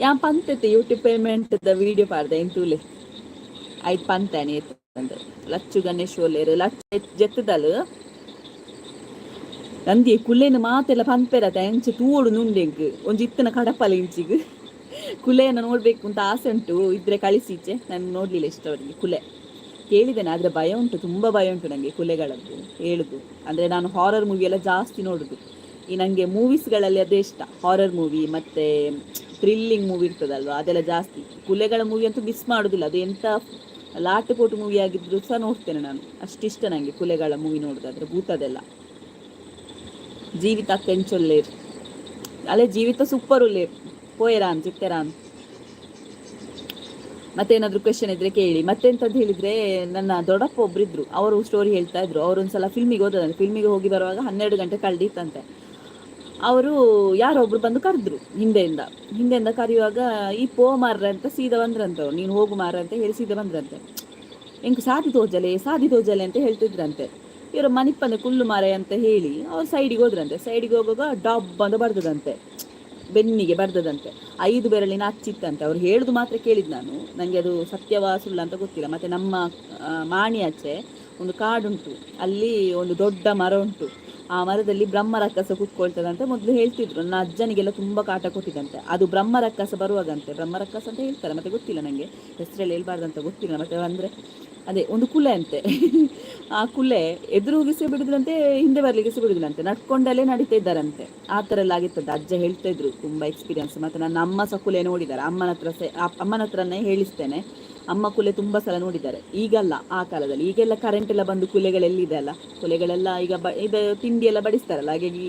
ಯಾನ್ ಪಂತೈತೆ ಯೂಟ್ಯೂಬ್ ಪೇಮೆಂಟ್ ವೀಡಿಯೋ ಪಾಡ್ದೆ ಎಂತೂಲೆ ಆಯ್ತು ಪಂತಾನೆ ಏತ್ ಅಂದ್ರೆ ಲಚ್ಚು ಗಣೇಶ್ ಒಲ್ಲೇರು ಲಚ್ಚು ಜೆತ್ತದಲು ನಂದಿ ಕುಲ್ಲೇನ ಮಾತೆಲ್ಲ ಪಂಪೆರತೆ ಎಂಚ ತೂಡು ನುಂಡೆಂಕ್ ಒಂಜಿ ಇತ್ತನ ಕಡಪಲ ಇಂಚಿಗ್ ಕುಲೆಯನ್ನು ನೋಡ್ಬೇಕು ಅಂತ ಆಸೆ ಉಂಟು, ಇದ್ರೆ ಕಳಿಸೀಚೆ. ನಾನು ನೋಡ್ಲಿಲ್ಲ ಇಷ್ಟವರೆಗೆ ಕುಲೆ. ಕೇಳಿದ್ದೇನೆ, ಆದ್ರೆ ಭಯ ಉಂಟು, ತುಂಬಾ ಭಯ ಉಂಟು ನಂಗೆ ಕುಲೆಗಳದ್ದು ಹೇಳುದು. ಅಂದ್ರೆ ನಾನು ಹಾರರ್ ಮೂವಿ ಎಲ್ಲ ಜಾಸ್ತಿ ನೋಡುದು. ಈ ನಂಗೆ ಮೂವೀಸ್ಗಳಲ್ಲಿ ಅದೇ ಇಷ್ಟ, ಹಾರರ್ ಮೂವಿ ಮತ್ತೆ ಥ್ರಿಲ್ಲಿಂಗ್ ಮೂವಿ ಇರ್ತದಲ್ವಾ, ಅದೆಲ್ಲ ಜಾಸ್ತಿ. ಕುಲೆಗಳ ಮೂವಿ ಅಂತೂ ಮಿಸ್ ಮಾಡುದಿಲ್ಲ, ಅದು ಎಂತ ಲಾಟಪೋಟು ಮೂವಿ ಆಗಿದ್ರು ಸಹ ನೋಡ್ತೇನೆ ನಾನು. ಅಷ್ಟಿಷ್ಟ ನಂಗೆ ಕುಲೆಗಳ ಮೂವಿ ನೋಡುದಾದ್ರೆ, ಭೂತದೆಲ್ಲ. ಜೀವಿತ ಕೆಂಚೊಲ್ಲೇರ್ ಅಲ್ಲೇ ಜೀವಿತ ಸೂಪರ್ ಉಲ್ಲೇರ್ ಪೋಯರಾನ್ ಚಿತ್ತೆರಾನ್. ಮತ್ತೇನಾದ್ರು ಕ್ವೆಶನ್ ಇದ್ರೆ ಕೇಳಿ. ಮತ್ತೆಂತಂತ ಹೇಳಿದ್ರೆ, ನನ್ನ ದೊಡ್ಡಪ್ಪ ಒಬ್ರಿದ್ರು, ಅವರು ಸ್ಟೋರಿ ಹೇಳ್ತಾ ಇದ್ರು. ಅವರೊಂದ್ಸಲ ಫಿಲ್ಮಿಗೆ ಹೋದಂತೆ. ಫಿಲ್ಮಿಗೆ ಹೋಗಿ ಬರುವಾಗ 12 ಗಂಟೆ ಕಳೆದಿತ್ತಂತೆ. ಅವರು ಯಾರೊಬ್ರು ಬಂದು ಕರೆದ್ರು ಹಿಂದೆಯಿಂದ ಕರೆಯುವಾಗ, ಈ ಪೋ ಮಾರ್ರೆ ಅಂತ ಸೀದಾ ಬಂದ್ರಂತೆ ಅವ್ರು. ನೀನು ಹೋಗು ಮಾರ್ರೆ ಅಂತ ಹೇಳಿ ಸೀದಾ ಬಂದ್ರಂತೆ. ಎಂಕ್ ಸಾದಿ ತೋಜಲೆ ಅಂತ ಹೇಳ್ತಿದ್ರಂತೆ. ಇವರು ಮನಿಪ್ಪಂದೆ ಕುಲ್ಲು ಮಾರೆ ಅಂತ ಹೇಳಿ ಅವ್ರು ಸೈಡಿಗೆ ಹೋದ್ರಂತೆ. ಸೈಡಿಗೆ ಹೋಗುವಾಗ ಡಬ್ ಅಂತ ಬರ್ದದಂತೆ, ಬೆನ್ನಿಗೆ ಬರ್ದದಂತೆ. 5 ಬೆರಳಿನ ಹಚ್ಚಿತ್ತಂತೆ. ಅವ್ರು ಹೇಳುದು ಮಾತ್ರ ಕೇಳಿದ್ ನಾನು, ನಂಗೆ ಅದು ಸತ್ಯವಾ ಸುಳ್ಳ ಅಂತ ಗೊತ್ತಿಲ್ಲ. ಮತ್ತೆ ನಮ್ಮ ಮಾಣಿಯಾಚೆ ಒಂದು ಕಾಡುಂಟು, ಅಲ್ಲಿ ಒಂದು ದೊಡ್ಡ ಮರ ಉಂಟು. ಆ ಮರದಲ್ಲಿ ಬ್ರಹ್ಮ ರಕ್ಕಸ ಕೂತ್ಕೊಳ್ತದಂತೆ. ಮೊದಲು ಹೇಳ್ತಿದ್ರು, ನನ್ನ ಅಜ್ಜನಿಗೆಲ್ಲ ತುಂಬಾ ಕಾಟ ಕೊಟ್ಟಿದಂತೆ. ಅದು ಬ್ರಹ್ಮ ರಕ್ಕಸ ಬರುವಾಗಂತೆ, ಬ್ರಹ್ಮ ರಕ್ಕಸ ಅಂತ ಹೇಳ್ತಾರೆ, ಮತ್ತೆ ಗೊತ್ತಿಲ್ಲ ನಂಗೆ ಹೆಸರಲ್ಲಿ ಹೇಳ್ಬಾರ್ದಂತ ಗೊತ್ತಿಲ್ಲ. ಮತ್ತೆ ಅಂದ್ರೆ ಅದೇ ಒಂದು ಕುಲೆ ಅಂತೆ. ಆ ಕುಲೆ ಎದುರುಗಿಸಿ ಬಿಡುದಿಲ್ಲಂತೆ, ಹಿಂದೆ ಬರ್ಲಿಕ್ಕೆ ಬಿಡುದಿಲ್ಲಂತೆ, ನಡ್ಕೊಂಡಲ್ಲೇ ನಡೀತಾ ಇದ್ದಾರಂತೆ. ಆ ಥರ ಎಲ್ಲ ಆಗಿರ್ತದೆ. ಅಜ್ಜ ಹೇಳ್ತಾ ಇದ್ರು, ತುಂಬಾ ಎಕ್ಸ್ಪೀರಿಯನ್ಸ್. ಮತ್ತೆ ನನ್ನ ಅಮ್ಮ ಸಹ ಕುಲೆ ನೋಡಿದ್ದಾರೆ. ಅಮ್ಮನ ಹತ್ರನೇ ಹೇಳಿಸ್ತೇನೆ, ಅಮ್ಮ ಕುಲೆ ತುಂಬಾ ಸಲ ನೋಡಿದ್ದಾರೆ. ಈಗಲ್ಲ, ಆ ಕಾಲದಲ್ಲಿ. ಈಗೆಲ್ಲ ಕರೆಂಟ್ ಎಲ್ಲ ಬಂದು ಕುಲೆಗಳೆಲ್ಲಿದೆ ಅಲ್ಲ, ಕುಲೆಗಳೆಲ್ಲ ಈಗ ಇದು ತಿಂಡಿ ಎಲ್ಲ ಬಡಿಸ್ತಾರಲ್ಲ, ಹಾಗಾಗಿ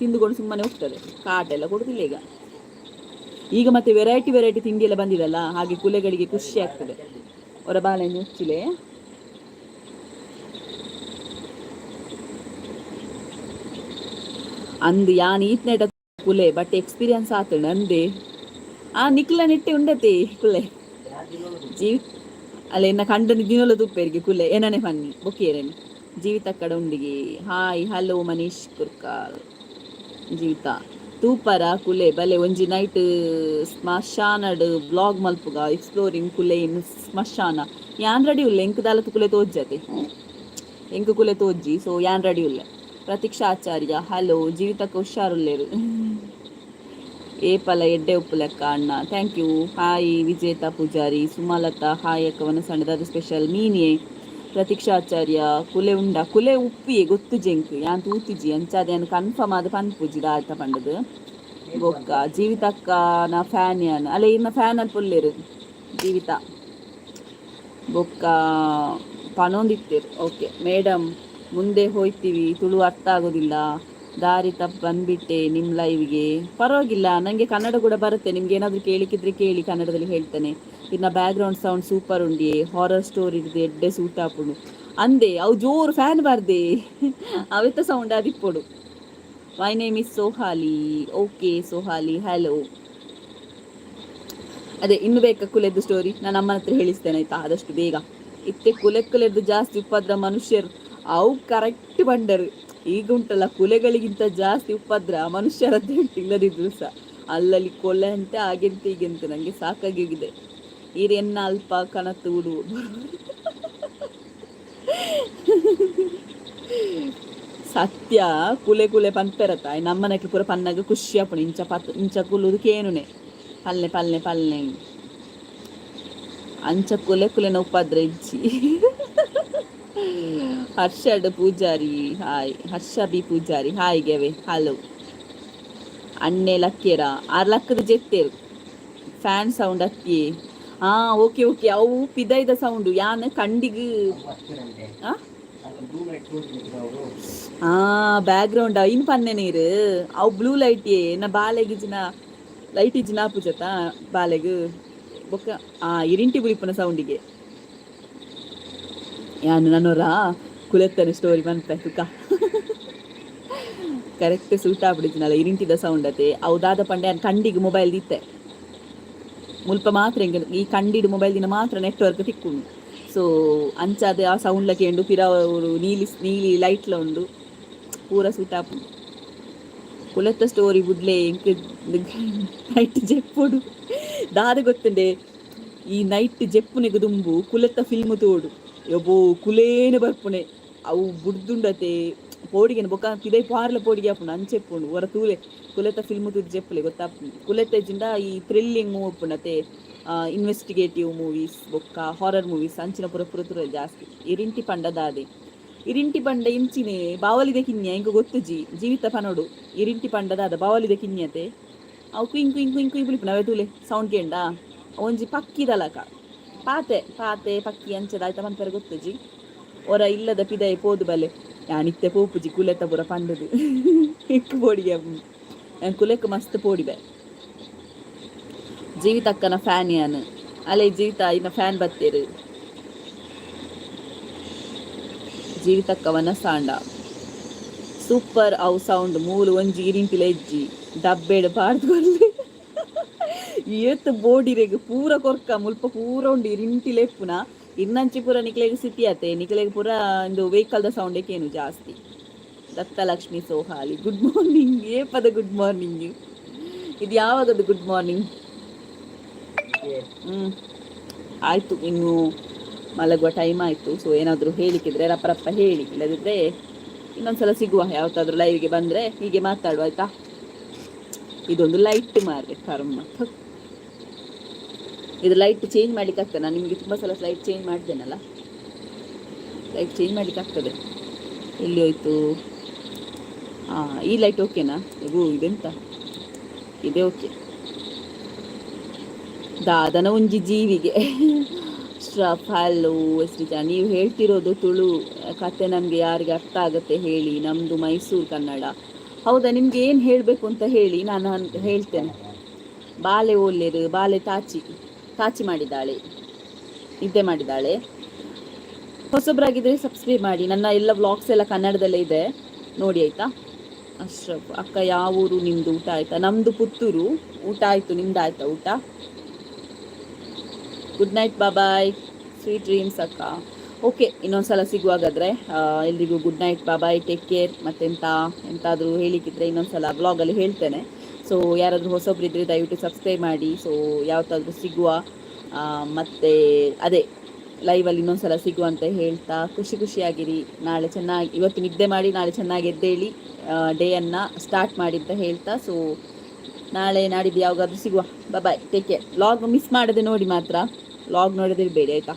ತಿಂದುಕೊಂಡು ಸುಮ್ಮನೆ ಹೋಗ್ತದೆ, ಕಾಟ ಎಲ್ಲ ಕೊಡುದಿಲ್ಲ ಈಗ ಮತ್ತೆ ವೆರೈಟಿ ತಿಂಡಿ ಎಲ್ಲ ಬಂದಿದಲ್ಲ, ಹಾಗೆ ಕುಲೆಗಳಿಗೆ ಖುಷಿ ಆಗ್ತದೆ. ಅವರ ಬಾಳೆಹಣ್ಣು ಉಚ್ಚಿಲೆ ಅಂದ್ ಯಾನ್ ಈತ್ನೇಟ ಕುಲೆ ಬಟ್ ಎಕ್ಸ್ಪೀರಿಯನ್ಸ್ ಆತ ಅಂದೆ. ಆ ನಿಕ್ಲ ನೆಟ್ಟೆ ಉಂಡತಿ ಕುಲೆ ಜೀವಿ ಅಲ್ಲ ಎನ್ನ ಕಂಡನಿ ದಿನಲ್ಲ ತುಪ್ಪೇರಿಗೆ ಕುಲೆ ಏನನೆ ಫನ್ನಿ ಬೊಕ್ಕೇರೇನು ಜೀವಿತ ಕಡೆ ಉಂಡಿಗೆ. Hi hello Manish Kurkal. ಜೀವಿತ ತೂಪರ ಕುಲೆ ಬಲೆ ಒಂಜಿ ನೈಟ್ ಸ್ಮಶಾನಡ್ ಬ್ಲಾಗ್ ಮಲ್ಪುಗ ಎಕ್ಸ್ಪ್ಲೋರಿಂಗ್ ಕುಲೆ ಇನ್ ಸ್ಮಶಾನ. ಯಾನ್ ರೆಡಿ ಉಲ್ಲೆ ಎಂಕ್ ದಾಲತ್ ಕುಲೆ ತೋಜ್ಜತೆ, ಎಂಕ್ ಕುಲೆ ತೋಜ್ಜಿ. ಸೊ ಯಾನ್ ರೆಡಿ ಉಲ್ಲೆ. ಪ್ರತೀಕ್ಷಾ ಆಚಾರ್ಯ ಹಲೋ. ಜೀವಿತಕ್ಕೆ ಹುಷಾರುಲ್ಲೇರು. ಏಪಲ ಎಡ್ಡೆ ಉಪ್ಪು ಲೆಕ್ಕ ಅಣ್ಣ, ಥ್ಯಾಂಕ್ ಯು. ಹಾಯ್ ವಿಜೇತ ಪೂಜಾರಿ. ಸುಮಲತಾ ಹಾಯ್ ಅಕ್ಕವನ ಸಣ್ಣದಾದ ಸ್ಪೆಷಲ್ ಮೀನಿಯೇ. ಪ್ರತೀಕ್ಷಾ ಆಚಾರ್ಯ ಕುಲೆ ಉಂಡ ಕುಲೆ ಉಪ್ಪಿಯೇ ಗೊತ್ತು ಜೆಂಕ್ ಯಾನ್ ತೂತಿಜಿ ಅಂಚಾದೇನು ಕನ್ಫರ್ಮ್ ಆದ ಪನ್ಪುಜಿ ದಾಲ್ತ ಪಂಡದು ಬೊಕ್ಕ. ಜೀವಿತಕ್ಕ ನಾ ಫ್ಯಾನ್ ಯಾನ್ ಅಲ್ಲ ಇನ್ನ ಫ್ಯಾನ್ ಅಲ್ಲಿ ಪೊಲ್ಲೇರು ಜೀವಿತ ಬೊಕ್ಕ ಪನೊಂದಿತ್ತೇರು. ಓಕೆ ಮೇಡಮ್ ಮುಂದೆ ಹೋಯ್ತೀವಿ, ತುಳು ಅರ್ಥ ಆಗೋದಿಲ್ಲ, ದಾರಿ ತಪ್ಪು ಬಂದ್ಬಿಟ್ಟೆ ನಿಮ್ಮ ಲೈವ್ಗೆ. ಪರವಾಗಿಲ್ಲ, ನನಗೆ ಕನ್ನಡ ಕೂಡ ಬರುತ್ತೆ. ನಿಮ್ಗೆ ಏನಾದರೂ ಕೇಳಿಕಿದ್ರೆ ಕೇಳಿ, ಕನ್ನಡದಲ್ಲಿ ಹೇಳ್ತೇನೆ. ಇನ್ನು ಬ್ಯಾಕ್ಗ್ರೌಂಡ್ ಸೌಂಡ್ ಸೂಪರ್ ಉಂಡಿ, ಹಾರರ್ ಸ್ಟೋರಿ ಇರ್ತದೆ, ಎಡ್ಡೆ ಸೂಟ್ ಹಾಪುಡು ಅಂದೆ ಅವು ಜೋರು ಫ್ಯಾನ್ ಬಾರ್ದೆ ಅವೆತ್ತ ಸೌಂಡ್ ಅದಿಪ್ಪೊಡು. My name is Sohali. Okay Sohali hello. ಅದೇ ಇನ್ನು ಬೇಕಾ ಕುಲೆದ್ದು ಸ್ಟೋರಿ? ನಾನು ಅಮ್ಮನ ಹತ್ರ ಹೇಳಿಸ್ತೇನೆ ಆಯ್ತಾ, ಆದಷ್ಟು ಬೇಗ. ಇತ್ತೆ ಕುಲೆದ್ದು ಜಾಸ್ತಿ ಉಪದ್ರ ಮನುಷ್ಯರು ಅವು ಕರೆಕ್ಟ್ ಬಂಡರು. ಈಗ ಉಂಟಲ್ಲ ಕುಲೆಗಳಿಗಿಂತ ಜಾಸ್ತಿ ಉಪದ್ರ ಮನುಷ್ಯರದ್ದೇ ಉಂಟು, ಇಲ್ಲದಿದ್ರು ಸಹ. ಅಲ್ಲಲ್ಲಿ ಕೊಲೆ ಅಂತೆ ಹಾಗೆಂತ ಹೀಗೆಂತ ನನಗೆ ಸಾಕಾಗಿ ಹೋಗಿದೆ. ಈರೆನ್ನ ಅಲ್ಪ ಕನತು ಉಡು ಸತ್ಯ ಕುಲೆ ಪಂಪೆರತ ನಮ್ಮನಕ್ಕೆ ಪೂರ ಪನ್ನಾಗ ಖುಷಿ ಅಪ್ಪಣ ಇಂಚ ಕುಲ್ಲುದು ಕೇನುನೆ ಪಲ್ಲೆ ಅಂಚ ಕುಲೆನ ಉಪದ್ರ ಇಜ್ಜಿ. ಹರ್ಷಡ್ Poojary hi. Harsha B Poojary hi ಗೆವೆ ಹಲೋ. ಅಣ್ಣೆ ಲಕ್ಕೇರ 6 ಲಕ್ಕದ ಜೆತ್ತೇರು ಫ್ಯಾನ್ ಸೌಂಡ್ ಅತ್ತಿ. ಹಾ ಓಕೆ ಅವು ಪಿದೈದ ಸೌಂಡು ಯಾನ್ ಕಂಡಿಗೆ ಬ್ಯಾಕ್ ಗ್ರೌಂಡ್ ಇನ್ ಪನ್ನೆ ನೀರು ಅವು ಬ್ಲೂ ಲೈಟ್ ನಾ ಬಾಲೆಗಿಜಿನ ಲೈಟ್ ಇಜ್ಜಿನ ಪೂಜತ ಬಾಲೆಗ್ ಬೊಕ್ಕ ಇರಿಂಟಿ ಬುಳಿಪನ ಸೌಂಡಿಗೆ ಯಾನು ನನ್ನೋರ ಕುಲೆತ್ತನೆ ಸ್ಟೋರಿ ಬಂತ ತುಕ ಕರೆಕ್ಟ್ ಸೂಟ್ ಆಗ್ಬಿಡಿದ್ನಲ್ಲ ಇರಿಂಟಿದ ಸೌಂಡ್ ಅತೆ ಅವ್ದಾದ ಪಂಡೆ ಕಂಡಿಗೆ ಮೊಬೈಲ್ ದಿತ್ತೆ ಮುಲ್ಪ ಮಾತ್ರ ಹೆಂಗೆ ಈ ಕಂಡಿಡು ಮೊಬೈಲ್ ದಿನ ಮಾತ್ರ ನೆಟ್ವರ್ಕ್ ತಿಕ್ಕೊಂಡು. ಸೊ ಅಂಚಾದ ಆ ಸೌಂಡ್ಲ ಕೇಂಡು ಪಿರ ನೀಲಿ ಲೈಟ್ಲ ಉಂಡು ಪೂರ ಸೂಟ್ ಆಪು ಕುಲೆತ್ತ ಸ್ಟೋರಿ ಬುಡ್ಲೆ ಎಂಕ್ ನೈಟ್ ಜೆಪ್ಪುಡು ದಾದ ಗೊತ್ತಂಡೆ. ಈ ನೈಟ್ ಜೆಪ್ಪುನಿಗೆ ದುಂಬು ಕುಲೆತ್ತ ಫಿಲ್ಮ್ ತೋಡು ಯಬೋ ಕುಲೇನೆ ಬರ್ಪುಣೆ ಅವು ಬುಡ್ದುಂಡತೆ ಪೋಡಿಗೆ ಬೊಕ್ಕ ಪಿದೈ ಪಾರ್ಲ ಪೋಡಿಗೆ ಆಪುಂಡು ಅಂಚೆಪ್ಪುಂಡು ಒರ ತೂಲೆ ಕುಲೆತ ಫಿಲ್ಮ್ ತುಜಿ ಜೆಪ್ಪಲೆ ಗೊತ್ತಾಪುಂಡು ಕುಲೆತೆಜಿಂದ ಈ ಥ್ರಿಲ್ಲಿಂಗ್ ಮೂವಿ ಉಪ್ಪುಂಡತೆ ಇನ್ವೆಸ್ಟಿಗೇಟಿವ್ ಮೂವೀಸ್ ಬೊಕ್ಕ ಹಾರರ್ ಮೂವೀಸ್ ಅಂಚಿನ ಪುರ ಪುರ ತುರ ಜಾಸ್ತಿ ಇರಿಂಟಿ ಪಂಡದಾದೆ ಇರಿಂಟಿ ಪಂಡ ಇಂಚಿನೆ ಬಾವಲಿದೆ ಕಿನ್ಯ ಇಂಕ ಗೊತ್ತುಜಿ ಜೀವಿತ ಪನೋಡು ಇರಿಂಟಿ ಪಂಡದಾದ ಬಾವಲಿದೆ ಕಿನ್ಯತೆ ಅವು ಕುಯಿಂಗ್ ಕುಯಿಂಗ್ ಕುಯಿಂಗ್ ಕುಯ್ ಬಿಳಿಪು ನವೆ ತೂಲೆ ಸೌಂಡ್ ಕೇಂಡ ಒಂಜಿ ಪಕ್ಕಿದಲಕ ಪಾತೆ ಪಾತೆ ಪಕ್ಕಿ ಅಂಚದಾಯ್ತ ಪಂಪರೆ ಗೊತ್ತುಜಿ ಒರ ಇಲ್ಲದ ಪಿದೈ ಪೋದು ಬಲೆ ನಿತ್ಯ ಪೋಪುಜಿ ಕುಲೆತ ಪುರ ಪಂಡದು ಇಕ್ ಪೋಡಿಗೆ ಕುಲೆಕ್ ಮಸ್ತ್ ಪೋಡಿಬೆ ಜೀವಿತಕ್ಕನ ಫ್ಯಾನ್ ಯಾನ್ ಅಲೆ ಜೀವಿತ ಇನ್ನ ಫ್ಯಾನ್ ಬತ್ತೇರು ಜೀವಿತಕ್ಕವನ ಸಾಂಡ ಸೂಪರ್ ಅವು ಸೌಂಡ್ ಮೂಲು ಒಂಜಿ ಇರಿಂಟಿಲ ಎಜ್ಜಿ ಡಬ್ಬೇಡು ಪಾಡ್ದು ಏತ್ ಬೋಡಿರೆಗ್ ಪೂರ ಕೊರ್ಕ ಮುಲ್ಪ ಪೂರ ಉಂಡು ಇರಿಂಟಿಲ ಎಪ್ಪುನ ಇನ್ನಂಚಿ ಪೂರ ನಿಕ್ಲೆಗ್ ಸಿಟಿ ಆತೆ ನಿಕ್ಲೆಗ್ ಪೂರ ಇಂದು ವೆಹಿಕಲ್ದ ಸೌಂಡೇಕೇನು ಜಾಸ್ತಿ ದತ್ತಲಕ್ಷ್ಮಿ ಸೋಹಾಲಿ ಗುಡ್ ಮಾರ್ನಿಂಗ್ ಏಪದ ಗುಡ್ ಮಾರ್ನಿಂಗ್ ಇದು ಯಾವಾಗದು ಗುಡ್ ಮಾರ್ನಿಂಗ್ ಆಯ್ತು ಇನ್ನು ಮಲಗುವ ಟೈಮ್ ಆಯ್ತು ಸೊ ಏನಾದರೂ ಹೇಳಿಕ್ಕಿದ್ರೆ ರಪ್ಪ ಹೇಳಿ ಇಲ್ಲದಿದ್ರೆ ಇನ್ನೊಂದ್ಸಲ ಸಿಗುವ ಯಾವತ್ತಾದ್ರೂ ಲೈವ್ಗೆ ಬಂದ್ರೆ ಹೀಗೆ ಮಾತಾಡುವ ಆಯ್ತಾ ಇದೊಂದು ಲೈಟ್ ಮಾರ್ರೆ ಕರ್ಮ ಇದು ಲೈಟ್ ಚೇಂಜ್ ಮಾಡ್ಲಿಕ್ಕೆ ಆಗ್ತದೆ ನಾನು ನಿಮಗೆ ತುಂಬ ಸಲ ಲೈಟ್ ಚೇಂಜ್ ಮಾಡಿದ್ದೇನಲ್ಲ ಲೈಟ್ ಚೇಂಜ್ ಮಾಡ್ಲಿಕ್ಕೆ ಆಗ್ತದೆ ಎಲ್ಲಿ ಹೋಯ್ತು ಈ ಲೈಟ್ ಓಕೆನಾ ಇದೆಂತ ಇದೇ ಓಕೆ ದಾದನ ಒಂಜಿ ಜೀವಿಗೆ ಹಲೋ ಶ್ರೀಜ ನೀವು ಹೇಳ್ತಿರೋದು ತುಳು ಕತೆ ನಮಗೆ ಯಾರಿಗೆ ಅರ್ಥ ಆಗುತ್ತೆ ಹೇಳಿ ನಮ್ಮದು ಮೈಸೂರು ಕನ್ನಡ ಹೌದಾ ನಿಮ್ಗೆ ಏನು ಹೇಳಬೇಕು ಅಂತ ಹೇಳಿ ನಾನು ಹೇಳ್ತೇನೆ ಬಾಲೆ ಓಲ್ಲೇರು ಬಾಲೆ ತಾಚಿ ಮಾಡಿದ್ದಾಳೆ ನಿದ್ದೆ ಮಾಡಿದ್ದಾಳೆ ಹೊಸಬ್ರಾಗಿದ್ದರೆ ಸಬ್ಸ್ಕ್ರೈಬ್ ಮಾಡಿ ನನ್ನ ಎಲ್ಲ ವ್ಲಾಗ್ಸ್ ಎಲ್ಲ ಕನ್ನಡದಲ್ಲೇ ಇದೆ ನೋಡಿ ಆಯಿತಾ ಅಶ್ರಫ್ ಅಕ್ಕ ಯಾವ ಊರು ನಿಮ್ಮದು ಊಟ ಆಯಿತಾ ನಮ್ಮದು ಪುತ್ತೂರು ಊಟ ಆಯಿತು ನಿಮ್ದು ಆಯಿತಾ ಊಟ good night bye sweet dreams ಅಕ್ಕ ಓಕೆ ಇನ್ನೊಂದ್ಸಲ ಸಿಗುವಾಗಾದರೆ ಎಲ್ರಿಗೂ good night bye take care ಎಂತಾದರೂ ಹೇಳಿಕ್ಕಿದ್ರೆ ಇನ್ನೊಂದ್ಸಲ ಬ್ಲಾಗಲ್ಲಿ ಹೇಳ್ತೇನೆ ಸೊ ಯಾರಾದರೂ ಹೊಸೊಬ್ಬರಿದ್ದರೆ ದಯವಿಟ್ಟು ಸಬ್ಸ್ಕ್ರೈಬ್ ಮಾಡಿ ಸೊ ಯಾವತ್ತಾದರೂ ಸಿಗುವ ಮತ್ತು ಅದೇ ಲೈವಲ್ಲಿ ಇನ್ನೊಂದ್ಸಲ ಸಿಗುವ ಅಂತ ಹೇಳ್ತಾ ಖುಷಿಯಾಗಿರಿ ನಾಳೆ ಚೆನ್ನಾಗಿ ಇವತ್ತು ನಿದ್ದೆ ಮಾಡಿ ನಾಳೆ ಚೆನ್ನಾಗಿ ಎದ್ದೇಳಿ ಡೇಯನ್ನು ಸ್ಟಾರ್ಟ್ ಮಾಡಿ ಅಂತ ಹೇಳ್ತಾ ಸೊ ನಾಳೆ ನಾಡಿದ್ದು ಯಾವಾಗಾದ್ರೂ ಸಿಗುವ bye take care vlog miss ಮಾಡದೆ ನೋಡಿ ಮಾತ್ರ ಲಾಗ್ ನೋಡೋದಿರಬೇಡಿ ಆಯಿತಾ.